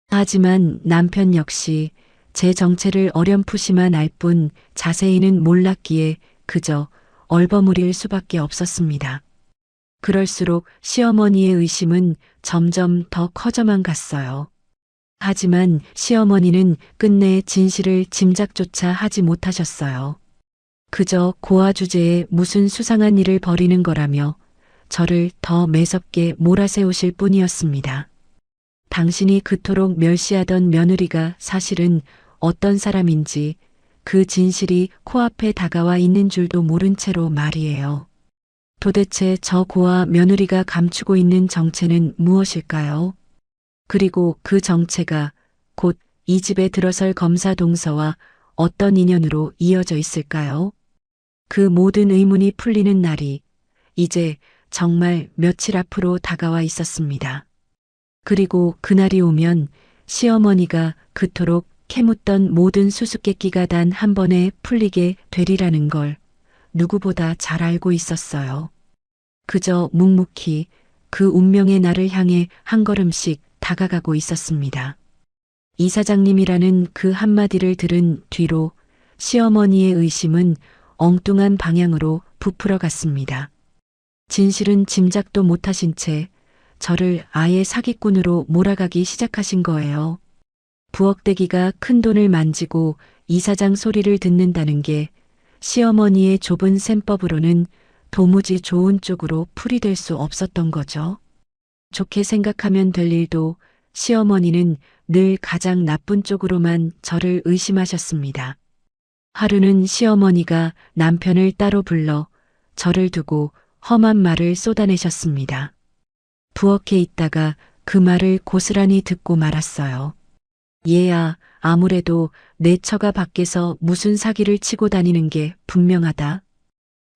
[SPEAKER 1] 하지만 남편 역시 제 정체를 어렴풋이만 알 뿐 자세히는 몰랐기에 그저 얼버무릴 수밖에 없었습니다. 그럴수록 시어머니의 의심은 점점 더 커져만 갔어요. 하지만 시어머니는 끝내 진실을 짐작조차 하지 못하셨어요. 그저 고아 주제에 무슨 수상한 일을 벌이는 거라며 저를 더 매섭게 몰아세우실 뿐이었습니다. 당신이 그토록 멸시하던 며느리가 사실은 어떤 사람인지 그 진실이 코앞에 다가와 있는 줄도 모른 채로 말이에요. 도대체 저 고아 며느리가 감추고 있는 정체는 무엇일까요? 그리고 그 정체가 곧 이 집에 들어설 검사 동서와 어떤 인연으로 이어져 있을까요? 그 모든 의문이 풀리는 날이 이제 정말 며칠 앞으로 다가와 있었습니다. 그리고 그날이 오면 시어머니가 그토록 캐묻던 모든 수수께끼가 단 한 번에 풀리게 되리라는 걸 누구보다 잘 알고 있었어요. 그저 묵묵히 그 운명의 날을 향해 한 걸음씩 다가가고 있었습니다. 이사장님이라는 그 한마디를 들은 뒤로 시어머니의 의심은 엉뚱한 방향으로 부풀어 갔습니다. 진실은 짐작도 못하신 채 저를 아예 사기꾼으로 몰아가기 시작하신 거예요. 부엌대기가 큰 돈을 만지고 이사장 소리를 듣는다는 게 시어머니의 좁은 셈법으로는 도무지 좋은 쪽으로 풀이될 수 없었던 거죠. 좋게 생각하면 될 일도 시어머니는 늘 가장 나쁜 쪽으로만 저를 의심하셨습니다. 하루는 시어머니가 남편을 따로 불러 저를 두고 험한 말을 쏟아내셨습니다. 부엌에 있다가 그 말을 고스란히 듣고 말았어요. 얘야, 아무래도 내 처가 밖에서 무슨 사기를 치고 다니는 게 분명하다.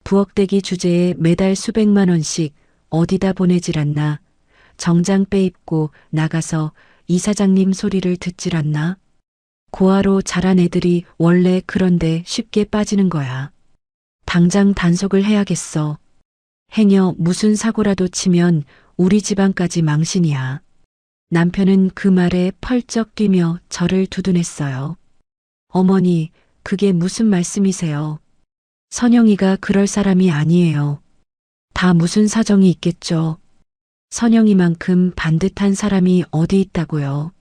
[SPEAKER 1] 부엌대기 주제에 매달 수백만 원씩 어디다 보내질 않나. 정장 빼입고 나가서 이사장님 소리를 듣질 않나. 고아로 자란 애들이 원래 그런데 쉽게 빠지는 거야. 당장 단속을 해야겠어. 행여 무슨 사고라도 치면 우리 집안까지 망신이야. 남편은 그 말에 펄쩍 뛰며 저를 두둔했어요. 어머니, 그게 무슨 말씀이세요? 선영이가 그럴 사람이 아니에요. 다 무슨 사정이 있겠죠. 선영이만큼 반듯한 사람이 어디 있다고요.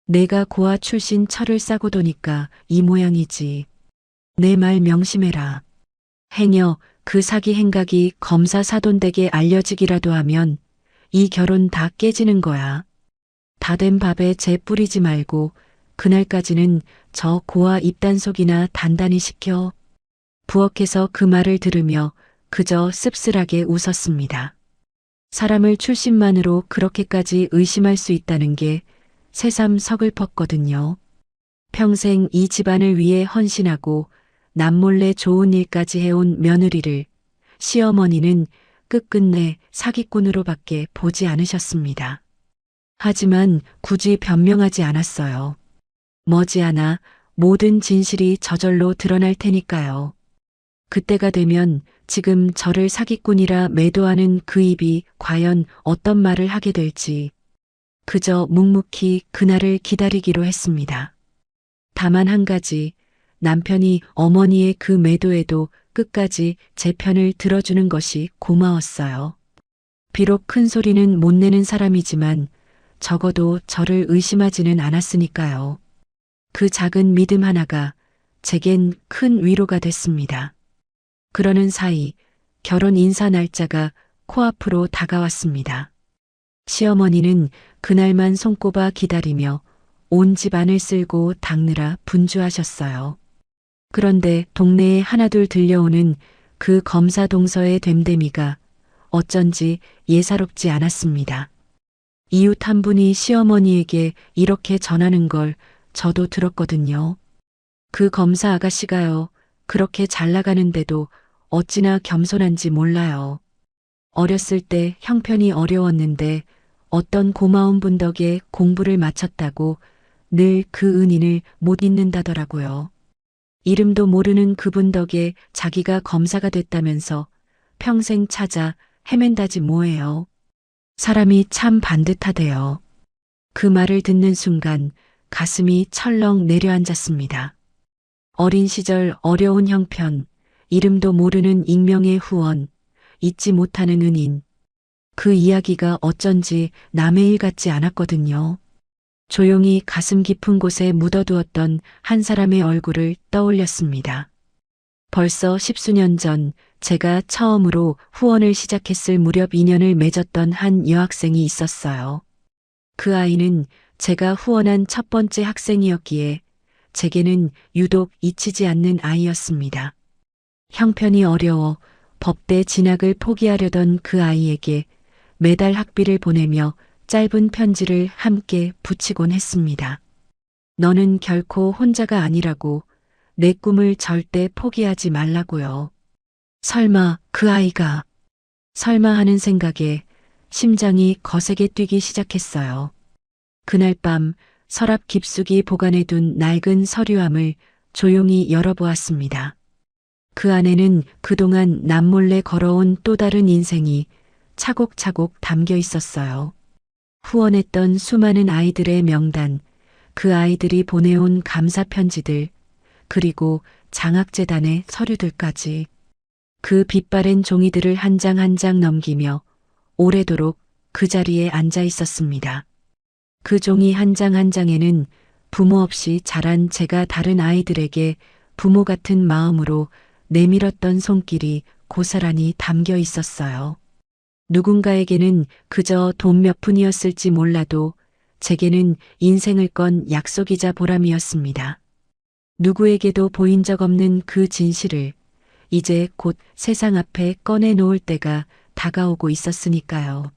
[SPEAKER 1] 내가 고아 출신 철을 싸고 도니까 이 모양이지. 내 말 명심해라. 행여 그 사기 행각이 검사 사돈댁에 알려지기라도 하면 이 결혼 다 깨지는 거야. 다 된 밥에 재 뿌리지 말고 그날까지는 저 고아 입단속이나 단단히 시켜. 부엌에서 그 말을 들으며 그저 씁쓸하게 웃었습니다. 사람을 출신만으로 그렇게까지 의심할 수 있다는 게 새삼 서글펐거든요. 평생 이 집안을 위해 헌신하고 남몰래 좋은 일까지 해온 며느리를 시어머니는 끝끝내 사기꾼으로밖에 보지 않으셨습니다. 하지만 굳이 변명하지 않았어요. 머지않아 모든 진실이 저절로 드러날 테니까요. 그때가 되면 지금 저를 사기꾼이라 매도하는 그 입이 과연 어떤 말을 하게 될지 그저 묵묵히 그날을 기다리기로 했습니다. 다만 한 가지, 남편이 어머니의 그 매도에도 끝까지 제 편을 들어주는 것이 고마웠어요. 비록 큰 소리는 못 내는 사람이지만 적어도 저를 의심하지는 않았으니까요. 그 작은 믿음 하나가 제겐 큰 위로가 됐습니다. 그러는 사이 결혼 인사 날짜가 코앞으로 다가왔습니다. 시어머니는 그날만 손꼽아 기다리며 온 집안을 쓸고 닦느라 분주하셨어요. 그런데 동네에 하나둘 들려오는 그 검사 동서의 됨됨이가 어쩐지 예사롭지 않았습니다. 이웃 한 분이 시어머니에게 이렇게 전하는 걸 저도 들었거든요. 그 검사 아가씨가요, 그렇게 잘 나가는데도 어찌나 겸손한지 몰라요. 어렸을 때 형편이 어려웠는데 어떤 고마운 분 덕에 공부를 마쳤다고 늘 그 은인을 못 잊는다더라고요. 이름도 모르는 그분 덕에 자기가 검사가 됐다면서 평생 찾아 헤맨다지 뭐예요. 사람이 참 반듯하대요. 그 말을 듣는 순간 가슴이 철렁 내려앉았습니다. 어린 시절 어려운 형편, 이름도 모르는 익명의 후원, 잊지 못하는 은인. 그 이야기가 어쩐지 남의 일 같지 않았거든요. 조용히 가슴 깊은 곳에 묻어두었던 한 사람의 얼굴을 떠올렸습니다. 벌써 10수년 전 제가 처음으로 후원을 시작했을 무렵 인연을 맺었던 한 여학생이 있었어요. 그 아이는 제가 후원한 첫 번째 학생이었기에 제게는 유독 잊히지 않는 아이였습니다. 형편이 어려워 법대 진학을 포기하려던 그 아이에게 매달 학비를 보내며 짧은 편지를 함께 붙이곤 했습니다. 너는 결코 혼자가 아니라고, 내 꿈을 절대 포기하지 말라고요. 설마 그 아이가, 설마 하는 생각에 심장이 거세게 뛰기 시작했어요. 그날 밤 서랍 깊숙이 보관해둔 낡은 서류함을 조용히 열어보았습니다. 그 안에는 그동안 남몰래 걸어온 또 다른 인생이 차곡차곡 담겨 있었어요. 후원했던 수많은 아이들의 명단, 그 아이들이 보내온 감사 편지들, 그리고 장학재단의 서류들까지. 그 빛바랜 종이들을 한 장 한 장 넘기며 오래도록 그 자리에 앉아 있었습니다. 그 종이 한 장 한 장에는 부모 없이 자란 제가 다른 아이들에게 부모 같은 마음으로 내밀었던 손길이 고스란히 담겨 있었어요. 누군가에게는 그저 돈 몇 푼이었을지 몰라도 제게는 인생을 건 약속이자 보람이었습니다. 누구에게도 보인 적 없는 그 진실을 이제 곧 세상 앞에 꺼내놓을 때가 다가오고 있었으니까요.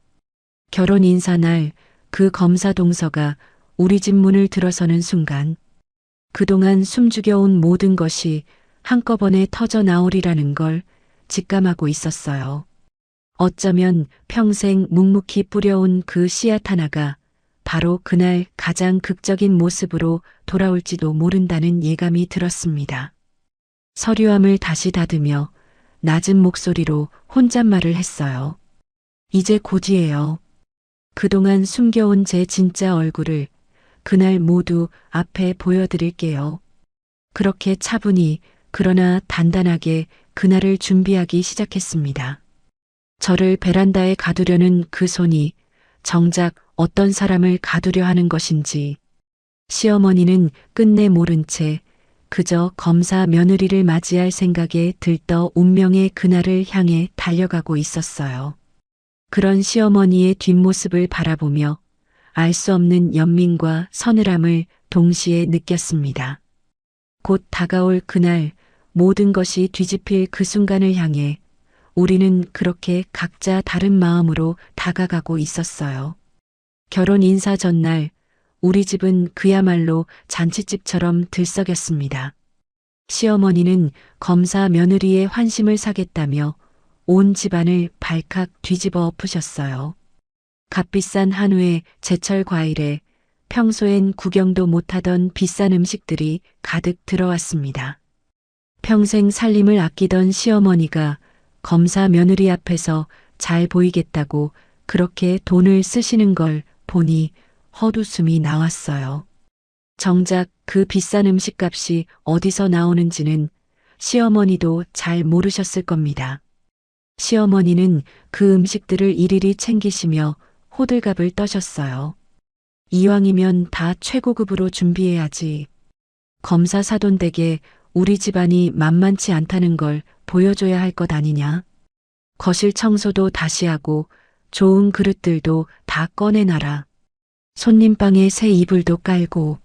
[SPEAKER 1] 결혼 인사날 그 검사 동서가 우리 집 문을 들어서는 순간 그동안 숨죽여온 모든 것이 한꺼번에 터져 나오리라는 걸 직감하고 있었어요. 어쩌면 평생 묵묵히 뿌려온 그 씨앗 하나가 바로 그날 가장 극적인 모습으로 돌아올지도 모른다는 예감이 들었습니다. 서류함을 다시 닫으며 낮은 목소리로 혼잣말을 했어요. 이제 곧이에요. 그동안 숨겨온 제 진짜 얼굴을 그날 모두 앞에 보여드릴게요. 그렇게 차분히 그러나 단단하게 그날을 준비하기 시작했습니다. 저를 베란다에 가두려는 그 손이 정작 어떤 사람을 가두려 하는 것인지 시어머니는 끝내 모른 채 그저 검사 며느리를 맞이할 생각에 들떠 운명의 그날을 향해 달려가고 있었어요. 그런 시어머니의 뒷모습을 바라보며 알 수 없는 연민과 서늘함을 동시에 느꼈습니다. 곧 다가올 그날 모든 것이 뒤집힐 그 순간을 향해 우리는 그렇게 각자 다른 마음으로 다가가고 있었어요. 결혼 인사 전날 우리 집은 그야말로 잔치집처럼 들썩였습니다. 시어머니는 검사 며느리의 환심을 사겠다며 온 집안을 발칵 뒤집어 엎으셨어요. 값비싼 한우에 제철 과일에 평소엔 구경도 못하던 비싼 음식들이 가득 들어왔습니다. 평생 살림을 아끼던 시어머니가 검사 며느리 앞에서 잘 보이겠다고 그렇게 돈을 쓰시는 걸 보니 헛웃음이 나왔어요. 정작 그 비싼 음식값이 어디서 나오는지는 시어머니도 잘 모르셨을 겁니다. 시어머니는 그 음식들을 일일이 챙기시며 호들갑을 떠셨어요. 이왕이면 다 최고급으로 준비해야지. 검사 사돈댁에 우리 집안이 만만치 않다는 걸 보여줘야 할 것 아니냐. 거실 청소도 다시 하고 좋은 그릇들도 다 꺼내놔라. 손님방에 새 이불도 깔고.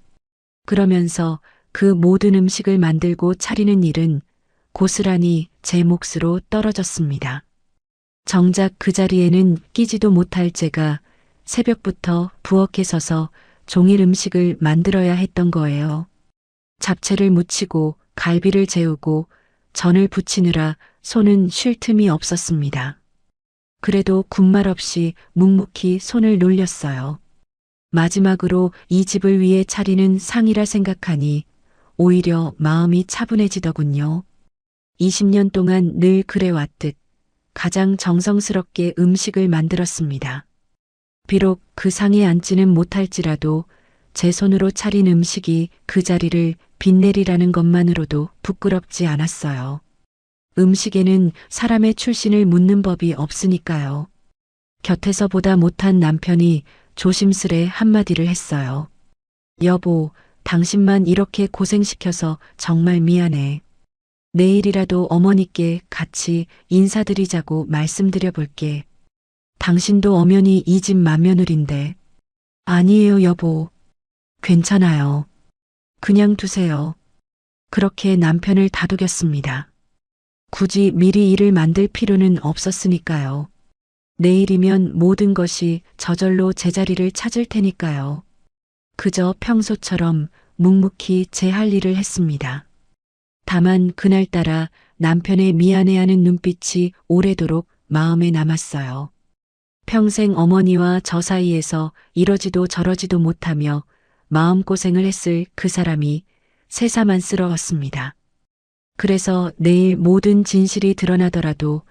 [SPEAKER 1] 그러면서 그 모든 음식을 만들고 차리는 일은 고스란히 제 몫으로 떨어졌습니다. 정작 그 자리에는 끼지도 못할 제가 새벽부터 부엌에 서서 종일 음식을 만들어야 했던 거예요. 잡채를 무치고 갈비를 재우고 전을 부치느라 손은 쉴 틈이 없었습니다. 그래도 군말 없이 묵묵히 손을 놀렸어요. 마지막으로 이 집을 위해 차리는 상이라 생각하니 오히려 마음이 차분해지더군요. 20년 동안 늘 그래왔듯 가장 정성스럽게 음식을 만들었습니다. 비록 그 상에 앉지는 못할지라도 제 손으로 차린 음식이 그 자리를 빛내리라는 것만으로도 부끄럽지 않았어요. 음식에는 사람의 출신을 묻는 법이 없으니까요. 곁에서 보다 못한 남편이 조심스레 한마디를 했어요. 여보, 당신만 이렇게 고생시켜서 정말 미안해. 내일이라도 어머니께 같이 인사드리자고 말씀드려 볼게. 당신도 엄연히 이 집 맏며느린데. 아니에요, 여보. 괜찮아요. 그냥 두세요. 그렇게 남편을 다독였습니다. 굳이 미리 일을 만들 필요는 없었으니까요. 내일이면 모든 것이 저절로 제자리를 찾을 테니까요. 그저 평소처럼 묵묵히 제 할 일을 했습니다. 다만 그날따라 남편의 미안해하는 눈빛이 오래도록 마음에 남았어요. 평생 어머니와 저 사이에서 이러지도 저러지도 못하며 마음고생을 했을 그 사람이 새삼안쓰러웠습니다. 그래서 내일 모든 진실이 드러나더라도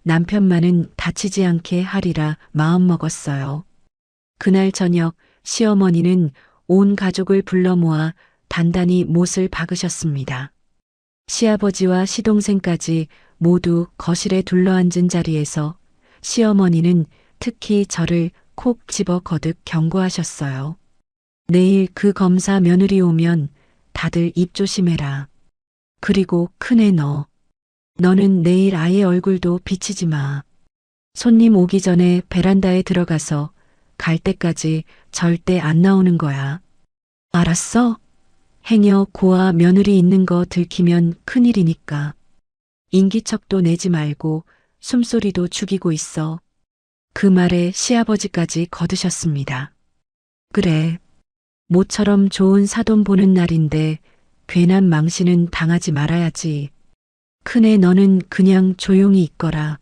[SPEAKER 1] 남편만은 다치지 않게 하리라 마음먹었어요. 그날 저녁 시어머니는 온 가족을 불러 모아 단단히 못을 박으셨습니다. 시아버지와 시동생까지 모두 거실에 둘러앉은 자리에서 시어머니는 특히 저를 콕 집어 거듭 경고하셨어요. 내일 그 검사 며느리 오면 다들 입 조심해라. 그리고 큰애 너는 내일 아예 얼굴도 비치지 마. 손님 오기 전에 베란다에 들어가서 갈 때까지 절대 안 나오는 거야. 알았어? 행여 고아 며느리 있는 거 들키면 큰일이니까. 인기척도 내지 말고 숨소리도 죽이고 있어. 그 말에 시아버지까지 거드셨습니다. 그래. 모처럼 좋은 사돈 보는 날인데 괜한 망신은 당하지 말아야지. 큰애 너는 그냥 조용히 있거라.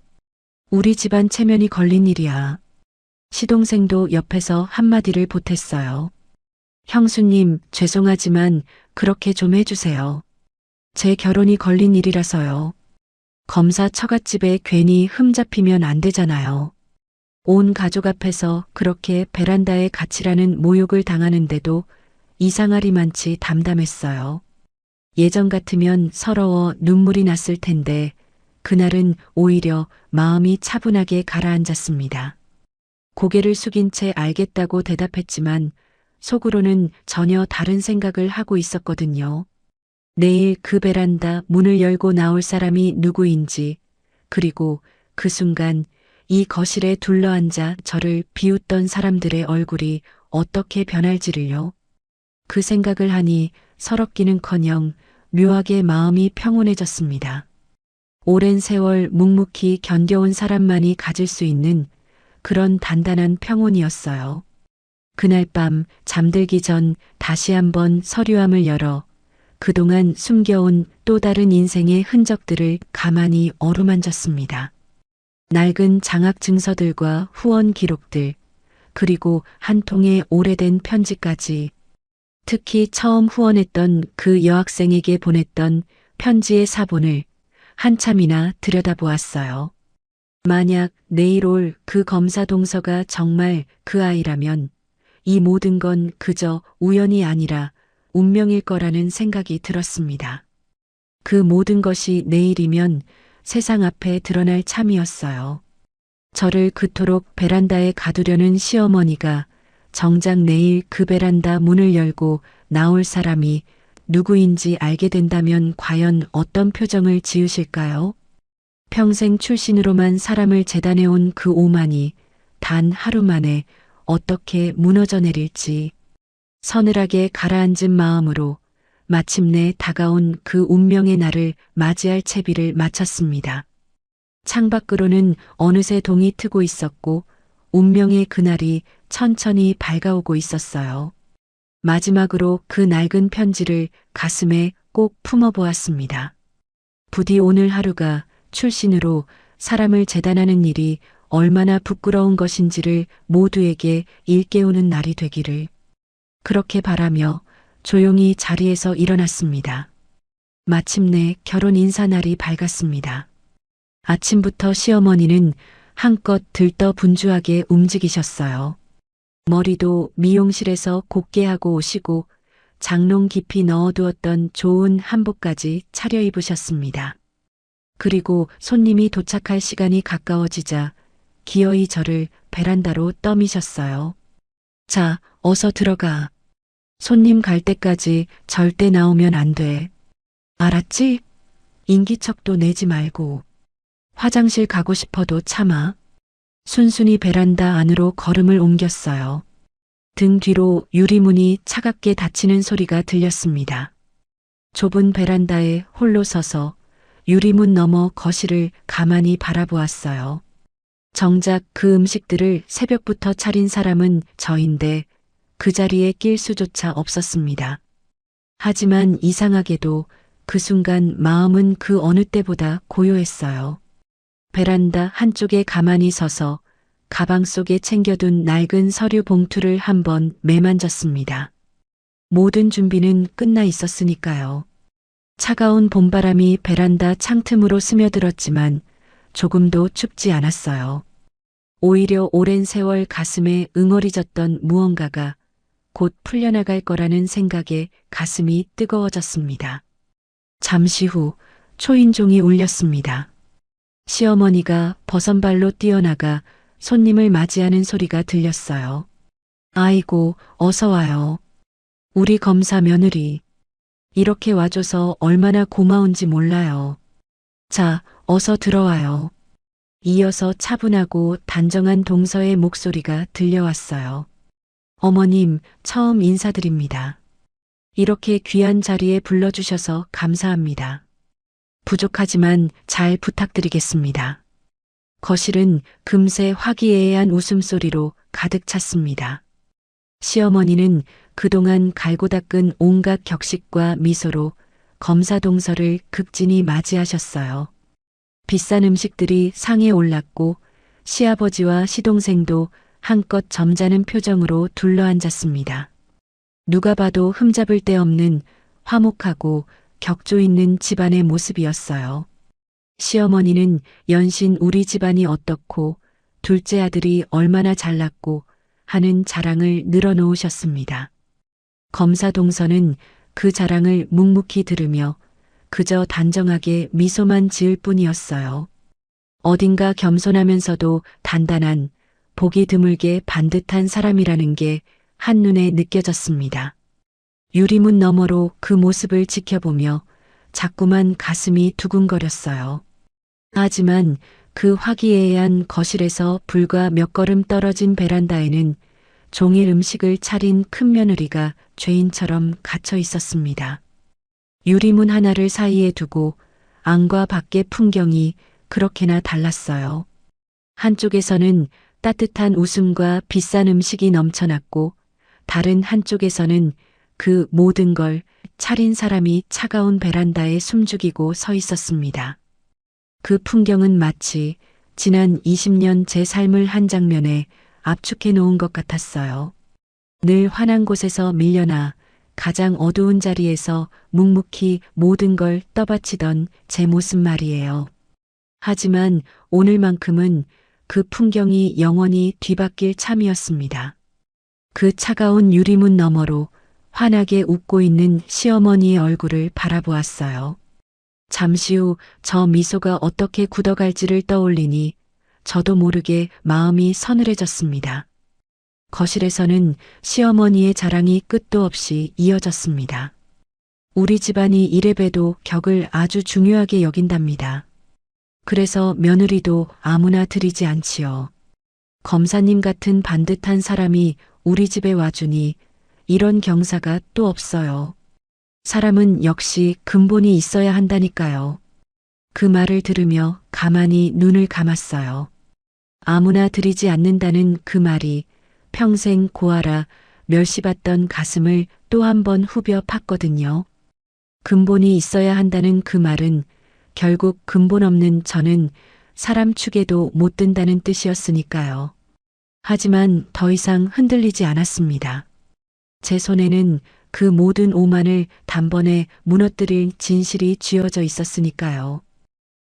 [SPEAKER 1] 우리 집안 체면이 걸린 일이야. 시동생도 옆에서 한마디를 보탰어요. 형수님, 죄송하지만 그렇게 좀 해주세요. 제 결혼이 걸린 일이라서요. 검사 처갓집에 괜히 흠잡히면 안 되잖아요. 온 가족 앞에서 그렇게 베란다에 갇히라는 모욕을 당하는데도 이상하리만치 담담했어요. 예전 같으면 서러워 눈물이 났을 텐데 그날은 오히려 마음이 차분하게 가라앉았습니다. 고개를 숙인 채 알겠다고 대답했지만 속으로는 전혀 다른 생각을 하고 있었거든요. 내일 그 베란다 문을 열고 나올 사람이 누구인지, 그리고 그 순간 이 거실에 둘러앉아 저를 비웃던 사람들의 얼굴이 어떻게 변할지를요. 그 생각을 하니 서럽기는커녕 묘하게 마음이 평온해졌습니다. 오랜 세월 묵묵히 견뎌온 사람만이 가질 수 있는 그런 단단한 평온이었어요. 그날 밤 잠들기 전 다시 한번 서류함을 열어 그동안 숨겨온 또 다른 인생의 흔적들을 가만히 어루만졌습니다. 낡은 장학 증서들과 후원 기록들, 그리고 한 통의 오래된 편지까지. 특히 처음 후원했던 그 여학생에게 보냈던 편지의 사본을 한참이나 들여다보았어요. 만약 내일 올 그 검사 동서가 정말 그 아이라면 이 모든 건 그저 우연이 아니라 운명일 거라는 생각이 들었습니다. 그 모든 것이 내일이면 세상 앞에 드러날 참이었어요. 저를 그토록 베란다에 가두려는 시어머니가 정작 내일 그 베란다 문을 열고 나올 사람이 누구인지 알게 된다면 과연 어떤 표정을 지으실까요? 평생 출신으로만 사람을 재단해온 그 오만이 단 하루 만에 어떻게 무너져 내릴지. 서늘하게 가라앉은 마음으로 마침내 다가온 그 운명의 날을 맞이할 채비를 마쳤습니다. 창밖으로는 어느새 동이 트고 있었고 운명의 그날이 천천히 밝아오고 있었어요. 마지막으로 그 낡은 편지를 가슴에 꼭 품어보았습니다. 부디 오늘 하루가 출신으로 사람을 재단하는 일이 얼마나 부끄러운 것인지를 모두에게 일깨우는 날이 되기를. 그렇게 바라며 조용히 자리에서 일어났습니다. 마침내 결혼 인사날이 밝았습니다. 아침부터 시어머니는 한껏 들떠 분주하게 움직이셨어요. 머리도 미용실에서 곱게 하고 오시고 장롱 깊이 넣어두었던 좋은 한복까지 차려입으셨습니다. 그리고 손님이 도착할 시간이 가까워지자 기어이 저를 베란다로 떠미셨어요. 자, 어서 들어가. 손님 갈 때까지 절대 나오면 안 돼. 알았지? 인기척도 내지 말고. 화장실 가고 싶어도 참아. 순순히 베란다 안으로 걸음을 옮겼어요. 등 뒤로 유리문이 차갑게 닫히는 소리가 들렸습니다. 좁은 베란다에 홀로 서서 유리문 너머 거실을 가만히 바라보았어요. 정작 그 음식들을 새벽부터 차린 사람은 저인데 그 자리에 낄 수조차 없었습니다. 하지만 이상하게도 그 순간 마음은 그 어느 때보다 고요했어요. 베란다 한쪽에 가만히 서서 가방 속에 챙겨둔 낡은 서류 봉투를 한번 매만졌습니다. 모든 준비는 끝나 있었으니까요. 차가운 봄바람이 베란다 창틈으로 스며들었지만 조금도 춥지 않았어요. 오히려 오랜 세월 가슴에 응어리졌던 무언가가 곧 풀려나갈 거라는 생각에 가슴이 뜨거워졌습니다. 잠시 후 초인종이 울렸습니다. 시어머니가 버선발로 뛰어나가 손님을 맞이하는 소리가 들렸어요. 아이고, 어서 와요. 우리 검사 며느리. 이렇게 와줘서 얼마나 고마운지 몰라요. 자, 어서 들어와요. 이어서 차분하고 단정한 동서의 목소리가 들려왔어요. 어머님, 처음 인사드립니다. 이렇게 귀한 자리에 불러주셔서 감사합니다. 부족하지만 잘 부탁드리겠습니다. 거실은 금세 화기애애한 웃음소리로 가득 찼습니다. 시어머니는 그동안 갈고 닦은 온갖 격식과 미소로 검사 동서를 극진히 맞이하셨어요. 비싼 음식들이 상에 올랐고 시아버지와 시동생도 한껏 점잖은 표정으로 둘러앉았습니다. 누가 봐도 흠잡을 데 없는 화목하고 격조 있는 집안의 모습이었어요. 시어머니는 연신 우리 집안이 어떻고 둘째 아들이 얼마나 잘났고 하는 자랑을 늘어놓으셨습니다. 검사 동서는 그 자랑을 묵묵히 들으며 그저 단정하게 미소만 지을 뿐이었어요. 어딘가 겸손하면서도 단단한, 보기 드물게 반듯한 사람이라는 게 한눈에 느껴졌습니다. 유리문 너머로 그 모습을 지켜보며 자꾸만 가슴이 두근거렸어요. 하지만 그 화기애애한 거실에서 불과 몇 걸음 떨어진 베란다에는 종일 음식을 차린 큰 며느리가 죄인처럼 갇혀 있었습니다. 유리문 하나를 사이에 두고 안과 밖의 풍경이 그렇게나 달랐어요. 한쪽에서는 따뜻한 웃음과 비싼 음식이 넘쳐났고 다른 한쪽에서는 그 모든 걸 차린 사람이 차가운 베란다에 숨죽이고 서 있었습니다. 그 풍경은 마치 지난 20년 제 삶을 한 장면에 압축해 놓은 것 같았어요. 늘 환한 곳에서 밀려나 가장 어두운 자리에서 묵묵히 모든 걸 떠받치던 제 모습 말이에요. 하지만 오늘만큼은 그 풍경이 영원히 뒤바뀔 참이었습니다. 그 차가운 유리문 너머로 환하게 웃고 있는 시어머니의 얼굴을 바라보았어요. 잠시 후 저 미소가 어떻게 굳어갈지를 떠올리니 저도 모르게 마음이 서늘해졌습니다. 거실에서는 시어머니의 자랑이 끝도 없이 이어졌습니다. 우리 집안이 이래봬도 격을 아주 중요하게 여긴답니다. 그래서 며느리도 아무나 들이지 않지요. 검사님 같은 반듯한 사람이 우리 집에 와주니 이런 경사가 또 없어요. 사람은 역시 근본이 있어야 한다니까요. 그 말을 들으며 가만히 눈을 감았어요. 아무나 들이지 않는다는 그 말이 평생 고아라 멸시받던 가슴을 또 한 번 후벼 팠거든요. 근본이 있어야 한다는 그 말은 결국 근본 없는 저는 사람 축에도 못 든다는 뜻이었으니까요. 하지만 더 이상 흔들리지 않았습니다. 제 손에는 그 모든 오만을 단번에 무너뜨릴 진실이 쥐어져 있었으니까요.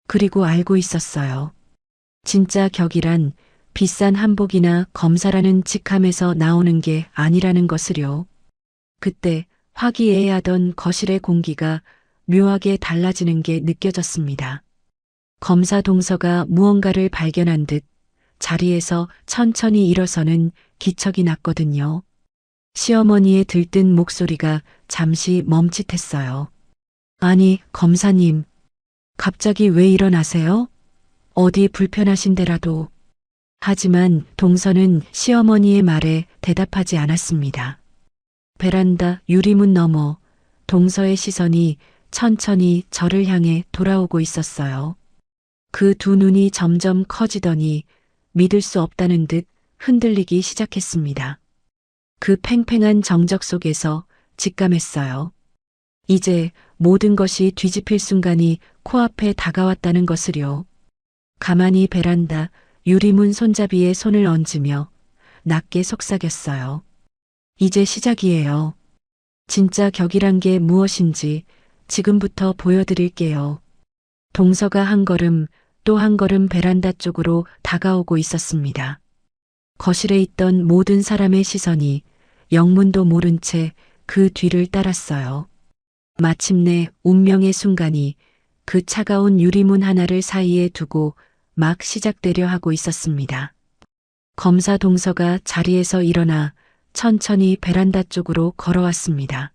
[SPEAKER 1] 그리고 알고 있었어요. 진짜 격이란 비싼 한복이나 검사라는 직함에서 나오는 게 아니라는 것을요. 그때 화기애애하던 거실의 공기가 묘하게 달라지는 게 느껴졌습니다. 검사 동서가 무언가를 발견한 듯 자리에서 천천히 일어서는 기척이 났거든요. 시어머니의 들뜬 목소리가 잠시 멈칫했어요. 아니, 검사님. 갑자기 왜 일어나세요? 어디 불편하신 데라도. 하지만 동서는 시어머니의 말에 대답하지 않았습니다. 베란다 유리문 너머 동서의 시선이 천천히 저를 향해 돌아오고 있었어요. 그 두 눈이 점점 커지더니 믿을 수 없다는 듯 흔들리기 시작했습니다. 그 팽팽한 정적 속에서 직감했어요. 이제 모든 것이 뒤집힐 순간이 코앞에 다가왔다는 것을요. 가만히 베란다 유리문 손잡이에 손을 얹으며 낮게 속삭였어요. 이제 시작이에요. 진짜 격이란 게 무엇인지 지금부터 보여드릴게요. 동서가 한 걸음 또 한 걸음 베란다 쪽으로 다가오고 있었습니다. 거실에 있던 모든 사람의 시선이 영문도 모른 채 그 뒤를 따랐어요. 마침내 운명의 순간이 그 차가운 유리문 하나를 사이에 두고 막 시작되려 하고 있었습니다. 검사 동서가 자리에서 일어나 천천히 베란다 쪽으로 걸어왔습니다.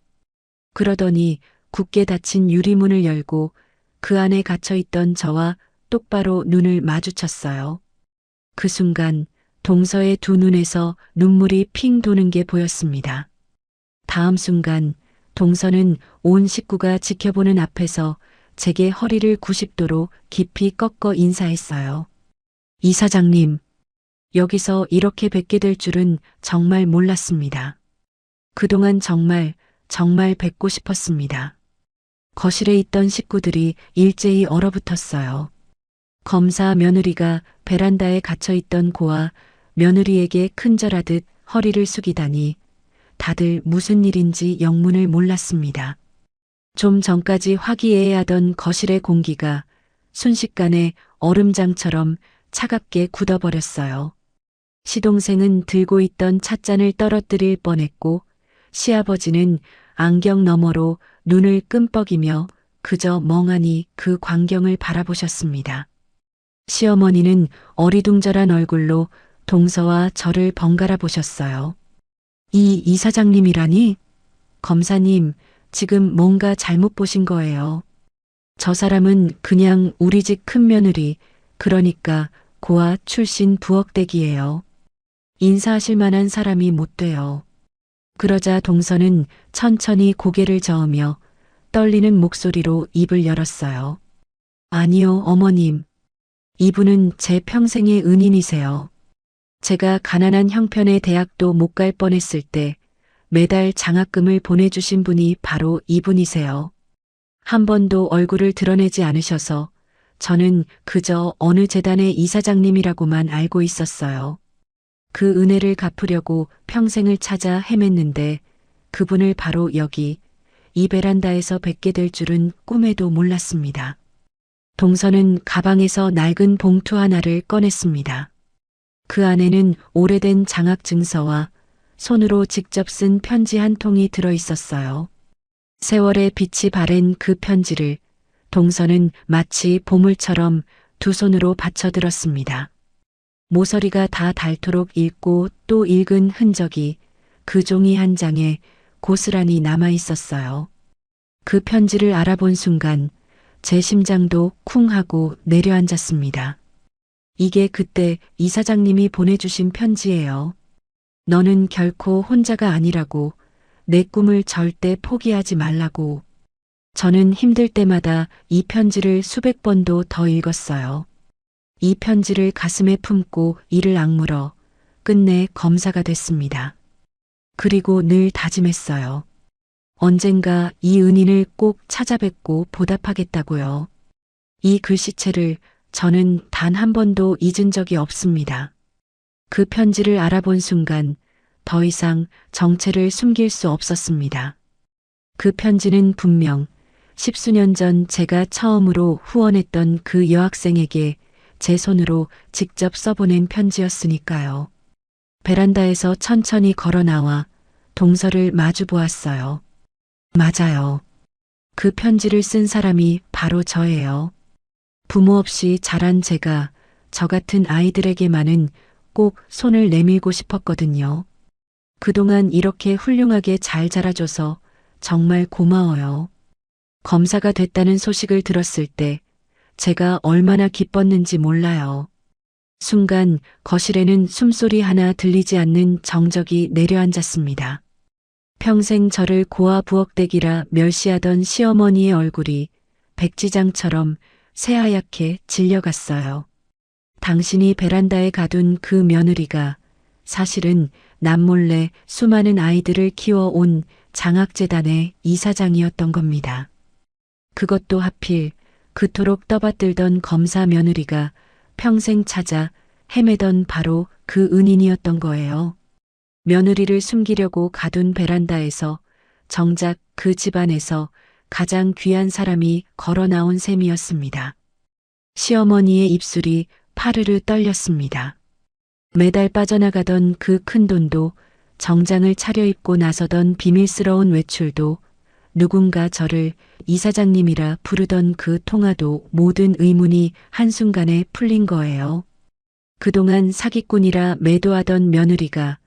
[SPEAKER 1] 그러더니 굳게 닫힌 유리문을 열고 그 안에 갇혀있던 저와 똑바로 눈을 마주쳤어요. 그 순간 동서의 두 눈에서 눈물이 핑 도는 게 보였습니다. 다음 순간 동서는 온 식구가 지켜보는 앞에서 제게 허리를 90도로 깊이 꺾어 인사했어요. 이사장님, 여기서 이렇게 뵙게 될 줄은 정말 몰랐습니다. 그동안 정말 뵙고 싶었습니다. 거실에 있던 식구들이 일제히 얼어붙었어요. 검사 며느리가 베란다에 갇혀있던 고아 며느리에게 큰절하듯 허리를 숙이다니 다들 무슨 일인지 영문을 몰랐습니다. 좀 전까지 화기애애하던 거실의 공기가 순식간에 얼음장처럼 차갑게 굳어버렸어요. 시동생은 들고 있던 찻잔을 떨어뜨릴 뻔했고 시아버지는 안경 너머로 눈을 끔뻑이며 그저 멍하니 그 광경을 바라보셨습니다. 시어머니는 어리둥절한 얼굴로 동서와 저를 번갈아 보셨어요. 이 이사장님이라니? 검사님, 지금 뭔가 잘못 보신 거예요. 저 사람은 그냥 우리 집 큰며느리, 그러니까 고아 출신 부엌댁이에요. 인사하실 만한 사람이 못 돼요. 그러자 동서는 천천히 고개를 저으며 떨리는 목소리로 입을 열었어요. 아니요, 어머님. 이분은 제 평생의 은인이세요. 제가 가난한 형편의 대학도 못 갈 뻔했을 때 매달 장학금을 보내주신 분이 바로 이분이세요. 한 번도 얼굴을 드러내지 않으셔서 저는 그저 어느 재단의 이사장님이라고만 알고 있었어요. 그 은혜를 갚으려고 평생을 찾아 헤맸는데 그분을 바로 여기 이 베란다에서 뵙게 될 줄은 꿈에도 몰랐습니다. 동서는 가방에서 낡은 봉투 하나를 꺼냈습니다. 그 안에는 오래된 장학증서와 손으로 직접 쓴 편지 한 통이 들어 있었어요. 세월의 빛이 바랜 그 편지를 동서는 마치 보물처럼 두 손으로 받쳐들었습니다. 모서리가 다 닳도록 읽고 또 읽은 흔적이 그 종이 한 장에 고스란히 남아 있었어요. 그 편지를 알아본 순간 제 심장도 쿵 하고 내려앉았습니다. 이게 그때 이사장님이 보내주신 편지예요. 너는 결코 혼자가 아니라고, 내 꿈을 절대 포기하지 말라고. 저는 힘들 때마다 이 편지를 수백 번도 더 읽었어요. 이 편지를 가슴에 품고 이를 악물어 끝내 검사가 됐습니다. 그리고 늘 다짐했어요. 언젠가 이 은인을 꼭 찾아뵙고 보답하겠다고요. 이 글씨체를 저는 단 한 번도 잊은 적이 없습니다. 그 편지를 알아본 순간 더 이상 정체를 숨길 수 없었습니다. 그 편지는 분명 10수년 전 제가 처음으로 후원했던 그 여학생에게 제 손으로 직접 써보낸 편지였으니까요. 베란다에서 천천히 걸어 나와 동서를 마주 보았어요. 맞아요. 그 편지를 쓴 사람이 바로 저예요. 부모 없이 자란 제가 저 같은 아이들에게만은 꼭 손을 내밀고 싶었거든요. 그동안 이렇게 훌륭하게 잘 자라줘서 정말 고마워요. 검사가 됐다는 소식을 들었을 때 제가 얼마나 기뻤는지 몰라요. 순간 거실에는 숨소리 하나 들리지 않는 정적이 내려앉았습니다. 평생 저를 고아 부엌대기라 멸시하던 시어머니의 얼굴이 백지장처럼 새하얗게 질려갔어요. 당신이 베란다에 가둔 그 며느리가 사실은 남몰래 수많은 아이들을 키워온 장학재단의 이사장이었던 겁니다. 그것도 하필 그토록 떠받들던 검사 며느리가 평생 찾아 헤매던 바로 그 은인이었던 거예요. 며느리를 숨기려고 가둔 베란다에서 정작 그 집안에서 가장 귀한 사람이 걸어 나온 셈이었습니다. 시어머니의 입술이 파르르 떨렸습니다. 매달 빠져나가던 그 큰돈도 정장을 차려입고 나서던 비밀스러운 외출도 누군가 저를 이사장님이라 부르던 그 통화도 모든 의문이 한순간에 풀린 거예요. 그동안 사기꾼이라 매도하던 며느리가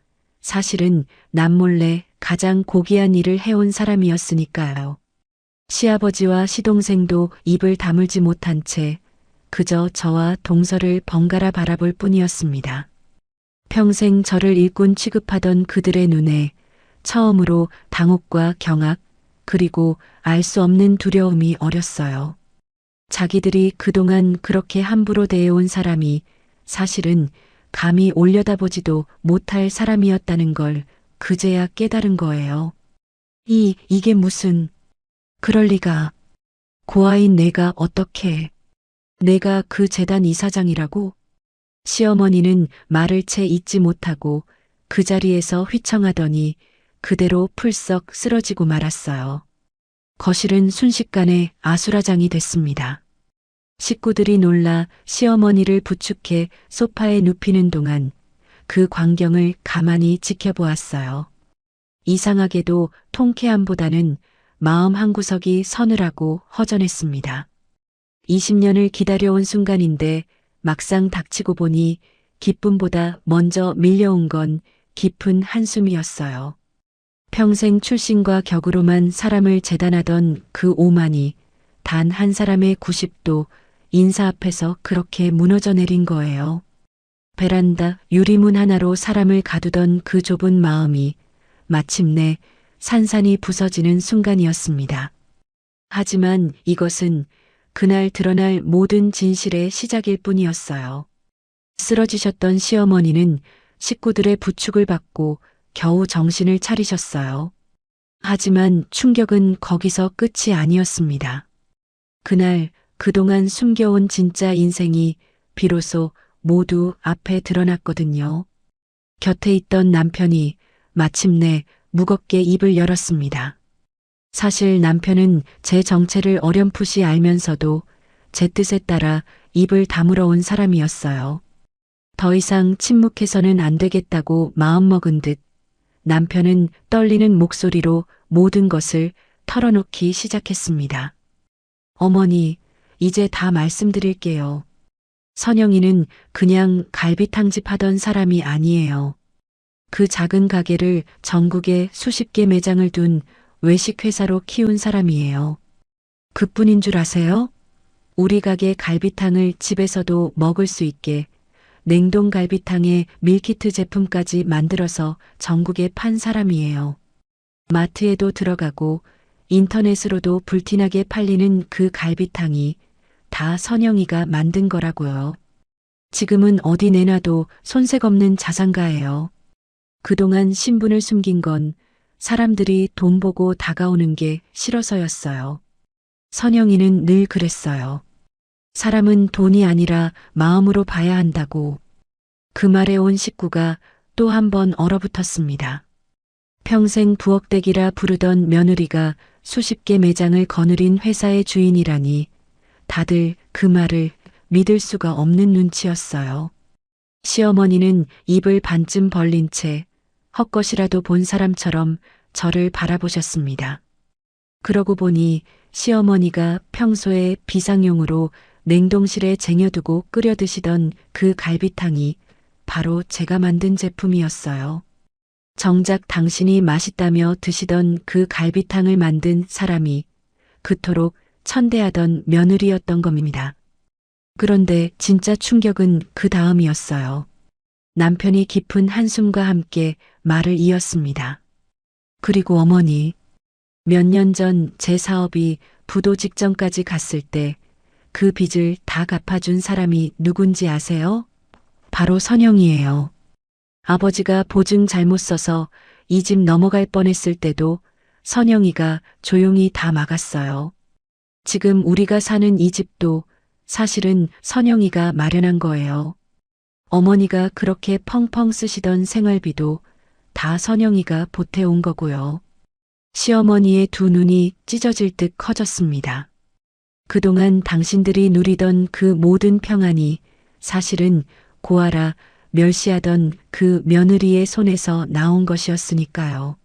[SPEAKER 1] 사실은 남몰래 가장 고귀한 일을 해온 사람이었으니까요. 시아버지와 시동생도 입을 다물지 못한 채 그저 저와 동서를 번갈아 바라볼 뿐이었습니다. 평생 저를 일꾼 취급하던 그들의 눈에 처음으로 당혹과 경악, 그리고 알 수 없는 두려움이 어렸어요. 자기들이 그동안 그렇게 함부로 대해온 사람이 사실은 감히 올려다보지도 못할 사람이었다는 걸 그제야 깨달은 거예요. 이게 무슨, 그럴 리가. 고아인 내가 어떻게, 내가 그 재단 이사장이라고? 시어머니는 말을 채 잇지 못하고 그 자리에서 휘청하더니 그대로 풀썩 쓰러지고 말았어요. 거실은 순식간에 아수라장이 됐습니다. 식구들이 놀라 시어머니를 부축해 소파에 눕히는 동안 그 광경을 가만히 지켜보았어요. 이상하게도 통쾌함보다는 마음 한구석이 서늘하고 허전했습니다. 20년을 기다려온 순간인데 막상 닥치고 보니 기쁨보다 먼저 밀려온 건 깊은 한숨이었어요. 평생 출신과 격으로만 사람을 재단하던 그 오만이 단 한 사람의 90도 인사 앞에서 그렇게 무너져 내린 거예요. 베란다 유리문 하나로 사람을 가두던 그 좁은 마음이 마침내 산산이 부서지는 순간이었습니다. 하지만 이것은 그날 드러날 모든 진실의 시작일 뿐이었어요. 쓰러지셨던 시어머니는 식구들의 부축을 받고 겨우 정신을 차리셨어요. 하지만 충격은 거기서 끝이 아니었습니다. 그날 그동안 숨겨온 진짜 인생이 비로소 모두 앞에 드러났거든요. 곁에 있던 남편이 마침내 무겁게 입을 열었습니다. 사실 남편은 제 정체를 어렴풋이 알면서도 제 뜻에 따라 입을 다물어 온 사람이었어요. 더 이상 침묵해서는 안 되겠다고 마음먹은 듯 남편은 떨리는 목소리로 모든 것을 털어놓기 시작했습니다. 어머니, 이제 다 말씀드릴게요. 선영이는 그냥 갈비탕집 하던 사람이 아니에요. 그 작은 가게를 전국에 수십 개 매장을 둔 외식회사로 키운 사람이에요. 그뿐인 줄 아세요? 우리 가게 갈비탕을 집에서도 먹을 수 있게 냉동 갈비탕에 밀키트 제품까지 만들어서 전국에 판 사람이에요. 마트에도 들어가고 인터넷으로도 불티나게 팔리는 그 갈비탕이 다 선영이가 만든 거라고요. 지금은 어디 내놔도 손색 없는 자산가예요. 그동안 신분을 숨긴 건 사람들이 돈 보고 다가오는 게 싫어서였어요. 선영이는 늘 그랬어요. 사람은 돈이 아니라 마음으로 봐야 한다고. 그 말에 온 식구가 또 한 번 얼어붙었습니다. 평생 부엌대기라 부르던 며느리가 수십 개 매장을 거느린 회사의 주인이라니 다들 그 말을 믿을 수가 없는 눈치였어요. 시어머니는 입을 반쯤 벌린 채 헛것이라도 본 사람처럼 저를 바라보셨습니다. 그러고 보니 시어머니가 평소에 비상용으로 냉동실에 쟁여두고 끓여 드시던 그 갈비탕이 바로 제가 만든 제품이었어요. 정작 당신이 맛있다며 드시던 그 갈비탕을 만든 사람이 그토록 천대하던 며느리였던 겁니다. 그런데 진짜 충격은 그 다음이었어요. 남편이 깊은 한숨과 함께 말을 이었습니다. 그리고 어머니, 몇 년 전 제 사업이 부도 직전까지 갔을 때 그 빚을 다 갚아준 사람이 누군지 아세요? 바로 선영이에요. 아버지가 보증 잘못 써서 이 집 넘어갈 뻔했을 때도 선영이가 조용히 다 막았어요. 지금 우리가 사는 이 집도 사실은 선영이가 마련한 거예요. 어머니가 그렇게 펑펑 쓰시던 생활비도 다 선영이가 보태온 거고요. 시어머니의 두 눈이 찢어질 듯 커졌습니다. 그동안 당신들이 누리던 그 모든 평안이 사실은 고아라 멸시하던 그 며느리의 손에서 나온 것이었으니까요.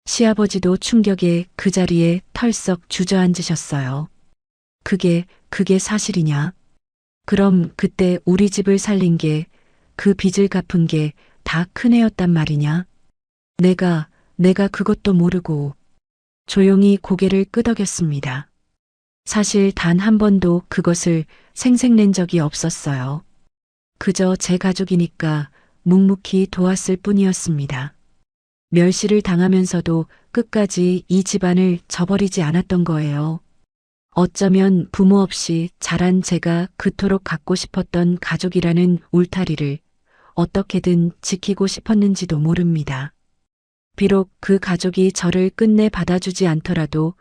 [SPEAKER 1] 시아버지도 충격에 그 자리에 털썩 주저앉으셨어요. 그게 사실이냐? 그럼 그때 우리 집을 살린 게, 그 빚을 갚은 게 다 큰애였단 말이냐? 내가 그것도 모르고 조용히 고개를 끄덕였습니다. 사실 단 한 번도 그것을 생색낸 적이 없었어요. 그저 제 가족이니까 묵묵히 도왔을 뿐이었습니다. 멸시를 당하면서도 끝까지 이 집안을 저버리지 않았던 거예요. 어쩌면 부모 없이 자란 제가 그토록 갖고 싶었던 가족이라는 울타리를 어떻게든 지키고 싶었는지도 모릅니다. 비록 그 가족이 저를 끝내 받아주지 않더라도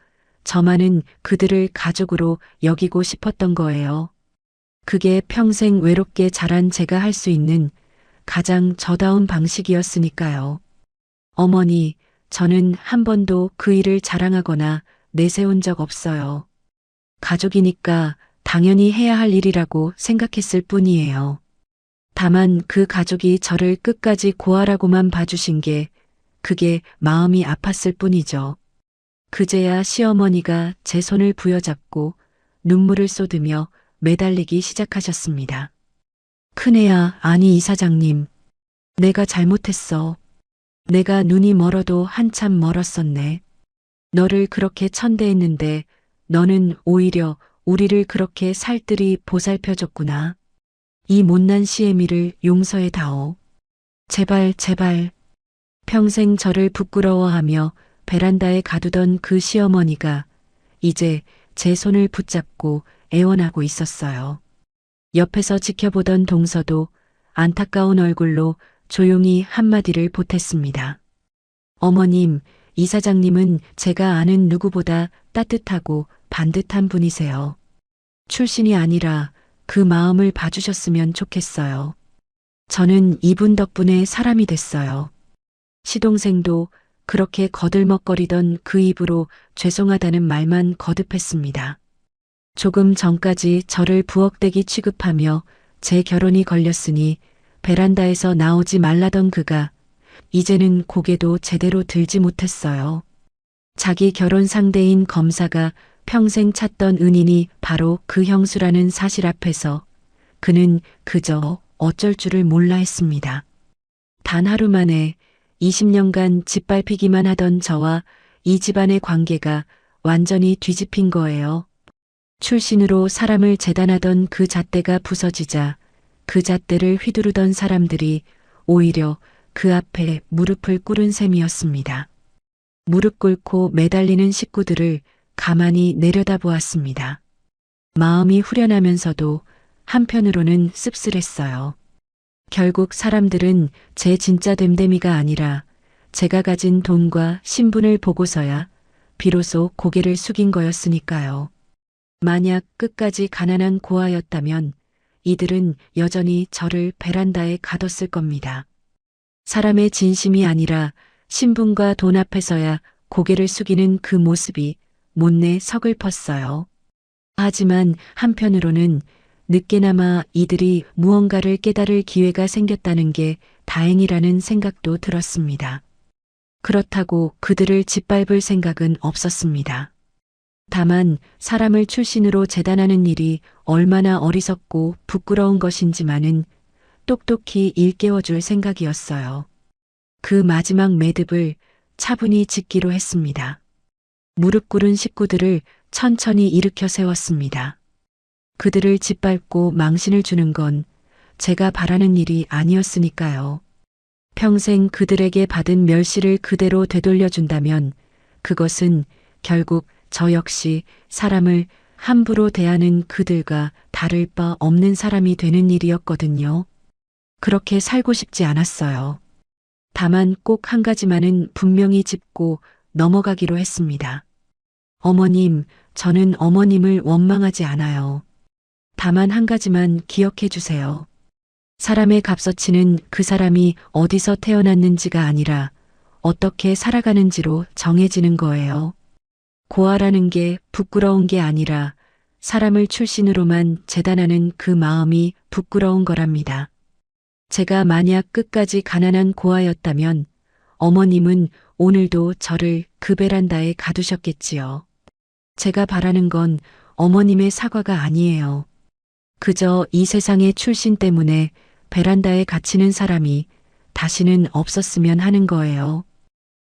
[SPEAKER 1] 저만은 그들을 가족으로 여기고 싶었던 거예요. 그게 평생 외롭게 자란 제가 할 수 있는 가장 저다운 방식이었으니까요. 어머니, 저는 한 번도 그 일을 자랑하거나 내세운 적 없어요. 가족이니까 당연히 해야 할 일이라고 생각했을 뿐이에요. 다만 그 가족이 저를 끝까지 고아라고만 봐주신 게 그게 마음이 아팠을 뿐이죠. 그제야 시어머니가 제 손을 부여잡고 눈물을 쏟으며 매달리기 시작하셨습니다. 큰애야, 아니 이사장님. 내가 잘못했어. 내가 눈이 멀어도 한참 멀었었네. 너를 그렇게 천대했는데 너는 오히려 우리를 그렇게 살뜰히 보살펴줬구나. 이 못난 시애미를 용서해다오. 제발. 평생 저를 부끄러워하며 베란다에 가두던 그 시어머니가 이제 제 손을 붙잡고 애원하고 있었어요. 옆에서 지켜보던 동서도 안타까운 얼굴로 조용히 한마디를 보탰습니다. 어머님, 이사장님은 제가 아는 누구보다 따뜻하고 반듯한 분이세요. 출신이 아니라 그 마음을 봐주셨으면 좋겠어요. 저는 이분 덕분에 사람이 됐어요. 시동생도 그렇게 거들먹거리던 그 입으로 죄송하다는 말만 거듭했습니다. 조금 전까지 저를 부엌대기 취급하며 제 결혼이 걸렸으니 베란다에서 나오지 말라던 그가 이제는 고개도 제대로 들지 못했어요. 자기 결혼 상대인 검사가 평생 찾던 은인이 바로 그 형수라는 사실 앞에서 그는 그저 어쩔 줄을 몰라 했습니다. 단 하루 만에 20년간 짓밟히기만 하던 저와 이 집안의 관계가 완전히 뒤집힌 거예요. 출신으로 사람을 재단하던 그 잣대가 부서지자 그 잣대를 휘두르던 사람들이 오히려 그 앞에 무릎을 꿇은 셈이었습니다. 무릎 꿇고 매달리는 식구들을 가만히 내려다보았습니다. 마음이 후련하면서도 한편으로는 씁쓸했어요. 결국 사람들은 제 진짜 됨됨이가 아니라 제가 가진 돈과 신분을 보고서야 비로소 고개를 숙인 거였으니까요. 만약 끝까지 가난한 고아였다면 이들은 여전히 저를 베란다에 가뒀을 겁니다. 사람의 진심이 아니라 신분과 돈 앞에서야 고개를 숙이는 그 모습이 못내 서글펐어요. 하지만 한편으로는 늦게나마 이들이 무언가를 깨달을 기회가 생겼다는 게 다행이라는 생각도 들었습니다. 그렇다고 그들을 짓밟을 생각은 없었습니다. 다만 사람을 출신으로 재단하는 일이 얼마나 어리석고 부끄러운 것인지만은 똑똑히 일깨워줄 생각이었어요. 그 마지막 매듭을 차분히 짓기로 했습니다. 무릎 꿇은 식구들을 천천히 일으켜 세웠습니다. 그들을 짓밟고 망신을 주는 건 제가 바라는 일이 아니었으니까요. 평생 그들에게 받은 멸시를 그대로 되돌려준다면 그것은 결국 저 역시 사람을 함부로 대하는 그들과 다를 바 없는 사람이 되는 일이었거든요. 그렇게 살고 싶지 않았어요. 다만 꼭 한 가지만은 분명히 짚고 넘어가기로 했습니다. 어머님, 저는 어머님을 원망하지 않아요. 다만 한 가지만 기억해 주세요. 사람의 값어치는 그 사람이 어디서 태어났는지가 아니라 어떻게 살아가는지로 정해지는 거예요. 고아라는 게 부끄러운 게 아니라 사람을 출신으로만 재단하는 그 마음이 부끄러운 거랍니다. 제가 만약 끝까지 가난한 고아였다면 어머님은 오늘도 저를 그 베란다에 가두셨겠지요. 제가 바라는 건 어머님의 사과가 아니에요. 그저 이 세상의 출신 때문에 베란다에 갇히는 사람이 다시는 없었으면 하는 거예요.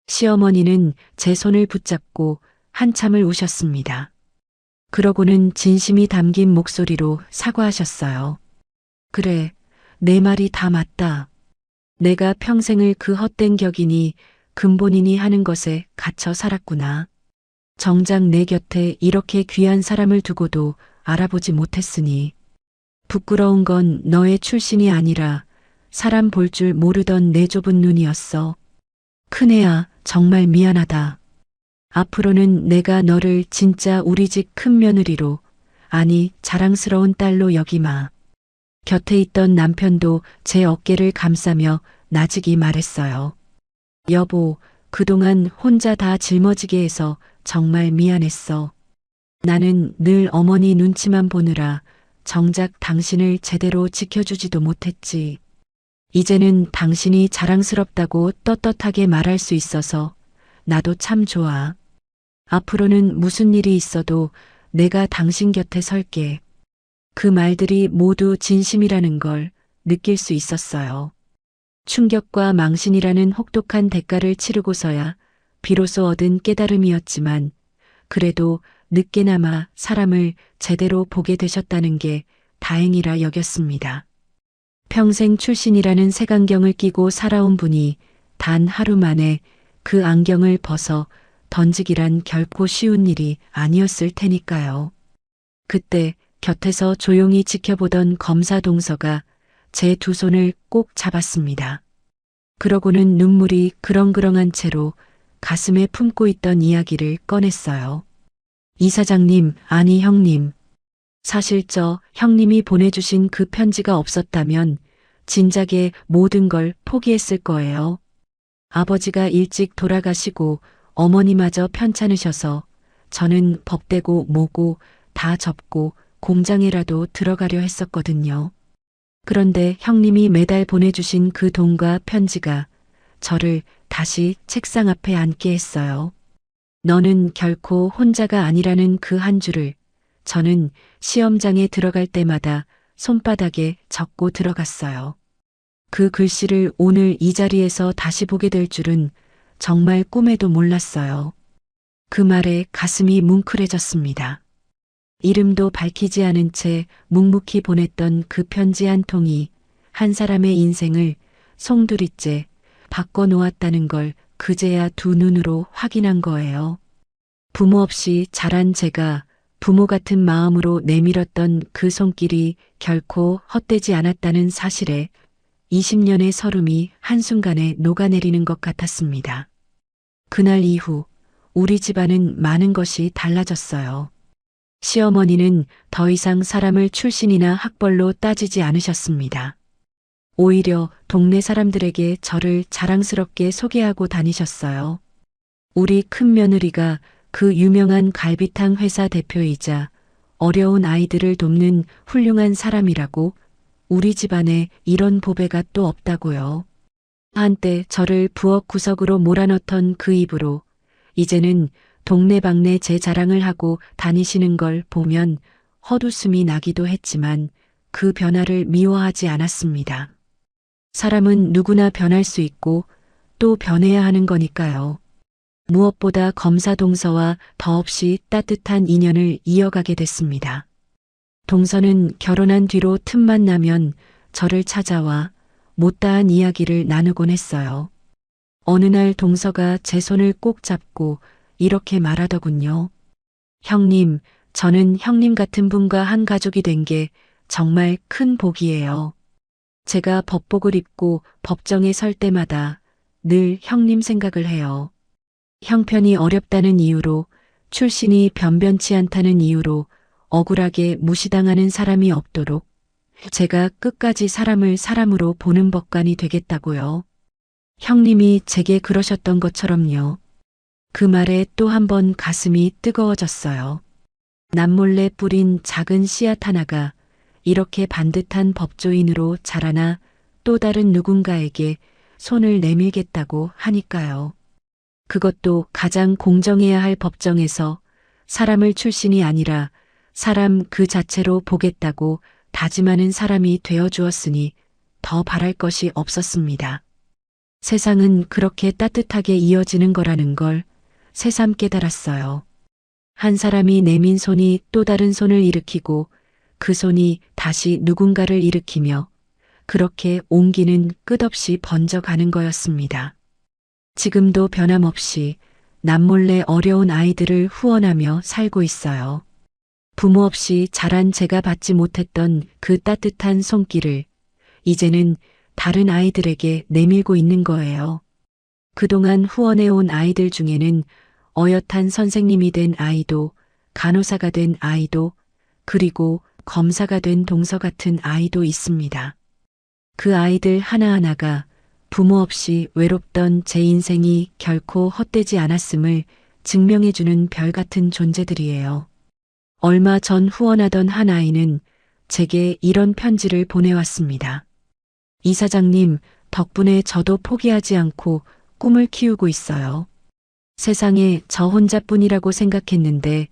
[SPEAKER 1] 시어머니는 제 손을 붙잡고 한참을 우셨습니다. 그러고는 진심이 담긴 목소리로 사과하셨어요. 그래, 내 말이 다 맞다. 내가 평생을 그 헛된 격이니 근본이니 하는 것에 갇혀 살았구나. 정작 내 곁에 이렇게 귀한 사람을 두고도 알아보지 못했으니 부끄러운 건 너의 출신이 아니라 사람 볼 줄 모르던 내 좁은 눈이었어. 큰애야, 정말 미안하다. 앞으로는 내가 너를 진짜 우리 집 큰 며느리로, 아니 자랑스러운 딸로 여기마. 곁에 있던 남편도 제 어깨를 감싸며 나직이 말했어요. 여보, 그동안 혼자 다 짊어지게 해서 정말 미안했어. 나는 늘 어머니 눈치만 보느라 정작 당신을 제대로 지켜주지도 못했지. 이제는 당신이 자랑스럽다고 떳떳하게 말할 수 있어서 나도 참 좋아. 앞으로는 무슨 일이 있어도 내가 당신 곁에 설게. 그 말들이 모두 진심이라는 걸 느낄 수 있었어요. 충격과 망신이라는 혹독한 대가를 치르고서야 비로소 얻은 깨달음이었지만 그래도 늦게나마 사람을 제대로 보게 되셨다는 게 다행이라 여겼습니다. 평생 출신이라는 색안경을 끼고 살아온 분이 단 하루 만에 그 안경을 벗어 던지기란 결코 쉬운 일이 아니었을 테니까요. 그때 곁에서 조용히 지켜보던 검사 동서가 제 두 손을 꼭 잡았습니다. 그러고는 눈물이 그렁그렁한 채로 가슴에 품고 있던 이야기를 꺼냈어요. 이사장님, 아니 형님. 사실 저 형님이 보내주신 그 편지가 없었다면 진작에 모든 걸 포기했을 거예요. 아버지가 일찍 돌아가시고 어머니마저 편찮으셔서 저는 법대고 뭐고 다 접고 공장에라도 들어가려 했었거든요. 그런데 형님이 매달 보내주신 그 돈과 편지가 저를 다시 책상 앞에 앉게 했어요. 너는 결코 혼자가 아니라는 그 한 줄을 저는 시험장에 들어갈 때마다 손바닥에 적고 들어갔어요. 그 글씨를 오늘 이 자리에서 다시 보게 될 줄은 정말 꿈에도 몰랐어요. 그 말에 가슴이 뭉클해졌습니다. 이름도 밝히지 않은 채 묵묵히 보냈던 그 편지 한 통이 한 사람의 인생을 송두리째 바꿔놓았다는 걸 그제야 두 눈으로 확인한 거예요. 부모 없이 자란 제가 부모 같은 마음으로 내밀었던 그 손길이 결코 헛되지 않았다는 사실에 20년의 설움이 한순간에 녹아내리는 것 같았습니다. 그날 이후 우리 집안은 많은 것이 달라졌어요. 시어머니는 더 이상 사람을 출신이나 학벌로 따지지 않으셨습니다. 오히려 동네 사람들에게 저를 자랑스럽게 소개하고 다니셨어요. 우리 큰 며느리가 그 유명한 갈비탕 회사 대표이자 어려운 아이들을 돕는 훌륭한 사람이라고, 우리 집안에 이런 보배가 또 없다고요. 한때 저를 부엌 구석으로 몰아넣던 그 입으로 이제는 동네방네 제 자랑을 하고 다니시는 걸 보면 헛웃음이 나기도 했지만 그 변화를 미워하지 않았습니다. 사람은 누구나 변할 수 있고 또 변해야 하는 거니까요. 무엇보다 검사 동서와 더없이 따뜻한 인연을 이어가게 됐습니다. 동서는 결혼한 뒤로 틈만 나면 저를 찾아와 못다한 이야기를 나누곤 했어요. 어느 날 동서가 제 손을 꼭 잡고 이렇게 말하더군요. 형님, 저는 형님 같은 분과 한 가족이 된 게 정말 큰 복이에요. 제가 법복을 입고 법정에 설 때마다 늘 형님 생각을 해요. 형편이 어렵다는 이유로, 출신이 변변치 않다는 이유로 억울하게 무시당하는 사람이 없도록 제가 끝까지 사람을 사람으로 보는 법관이 되겠다고요. 형님이 제게 그러셨던 것처럼요. 그 말에 또 한 번 가슴이 뜨거워졌어요. 남몰래 뿌린 작은 씨앗 하나가 이렇게 반듯한 법조인으로 자라나 또 다른 누군가에게 손을 내밀겠다고 하니까요. 그것도 가장 공정해야 할 법정에서 사람을 출신이 아니라 사람 그 자체로 보겠다고 다짐하는 사람이 되어 주었으니 더 바랄 것이 없었습니다. 세상은 그렇게 따뜻하게 이어지는 거라는 걸 새삼 깨달았어요. 한 사람이 내민 손이 또 다른 손을 일으키고 그 손이 다시 누군가를 일으키며 그렇게 온기는 끝없이 번져가는 거였습니다. 지금도 변함없이 남몰래 어려운 아이들을 후원하며 살고 있어요. 부모 없이 자란 제가 받지 못했던 그 따뜻한 손길을 이제는 다른 아이들에게 내밀고 있는 거예요. 그동안 후원해온 아이들 중에는 어엿한 선생님이 된 아이도, 간호사가 된 아이도, 그리고 검사가 된 동서 같은 아이도 있습니다. 그 아이들 하나하나가 부모 없이 외롭던 제 인생이 결코 헛되지 않았음을 증명해주는 별 같은 존재들이에요. 얼마 전 후원하던 한 아이는 제게 이런 편지를 보내왔습니다. 이사장님, 덕분에 저도 포기하지 않고 꿈을 키우고 있어요. 세상에 저 혼자뿐이라고 생각했는데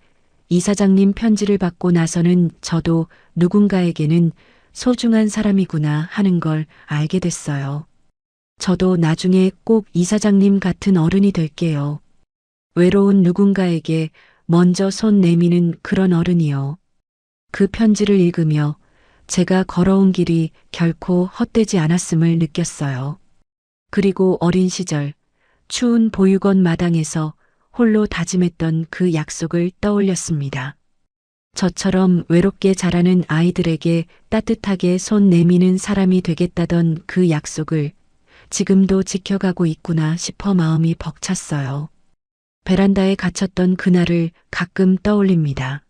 [SPEAKER 1] 이사장님 편지를 받고 나서는 저도 누군가에게는 소중한 사람이구나 하는 걸 알게 됐어요. 저도 나중에 꼭 이사장님 같은 어른이 될게요. 외로운 누군가에게 먼저 손 내미는 그런 어른이요. 그 편지를 읽으며 제가 걸어온 길이 결코 헛되지 않았음을 느꼈어요. 그리고 어린 시절 추운 보육원 마당에서 홀로 다짐했던 그 약속을 떠올렸습니다. 저처럼 외롭게 자라는 아이들에게 따뜻하게 손 내미는 사람이 되겠다던 그 약속을 지금도 지켜가고 있구나 싶어 마음이 벅찼어요. 베란다에 갇혔던 그날을 가끔 떠올립니다.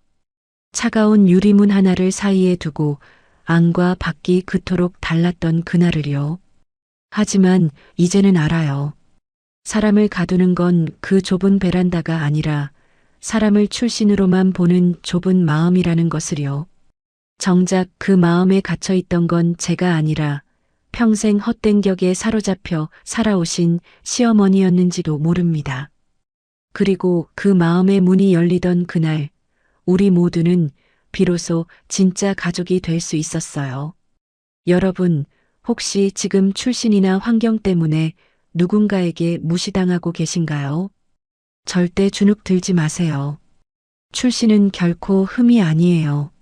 [SPEAKER 1] 차가운 유리문 하나를 사이에 두고 안과 밖이 그토록 달랐던 그날을요. 하지만 이제는 알아요. 사람을 가두는 건 그 좁은 베란다가 아니라 사람을 출신으로만 보는 좁은 마음이라는 것을요. 정작 그 마음에 갇혀 있던 건 제가 아니라 평생 헛된 격에 사로잡혀 살아오신 시어머니였는지도 모릅니다. 그리고 그 마음의 문이 열리던 그날, 우리 모두는 비로소 진짜 가족이 될 수 있었어요. 여러분, 혹시 지금 출신이나 환경 때문에 누군가에게 무시당하고 계신가요? 절대 주눅 들지 마세요. 출신은 결코 흠이 아니에요.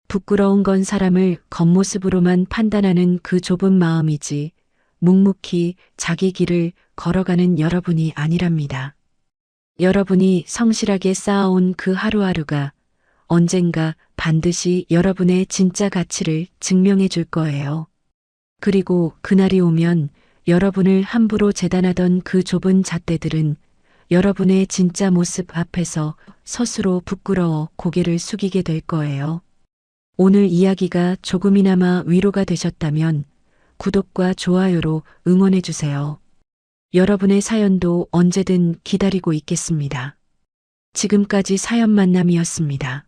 [SPEAKER 1] 부끄러운 건 사람을 겉모습으로만 판단하는 그 좁은 마음이지 묵묵히 자기 길을 걸어가는 여러분이 아니랍니다. 여러분이 성실하게 쌓아온 그 하루하루가 언젠가 반드시 여러분의 진짜 가치를 증명해 줄 거예요. 그리고 그날이 오면 여러분을 함부로 재단하던 그 좁은 잣대들은 여러분의 진짜 모습 앞에서 스스로 부끄러워 고개를 숙이게 될 거예요. 오늘 이야기가 조금이나마 위로가 되셨다면 구독과 좋아요로 응원해 주세요. 여러분의 사연도 언제든 기다리고 있겠습니다. 지금까지 사연 만남이었습니다.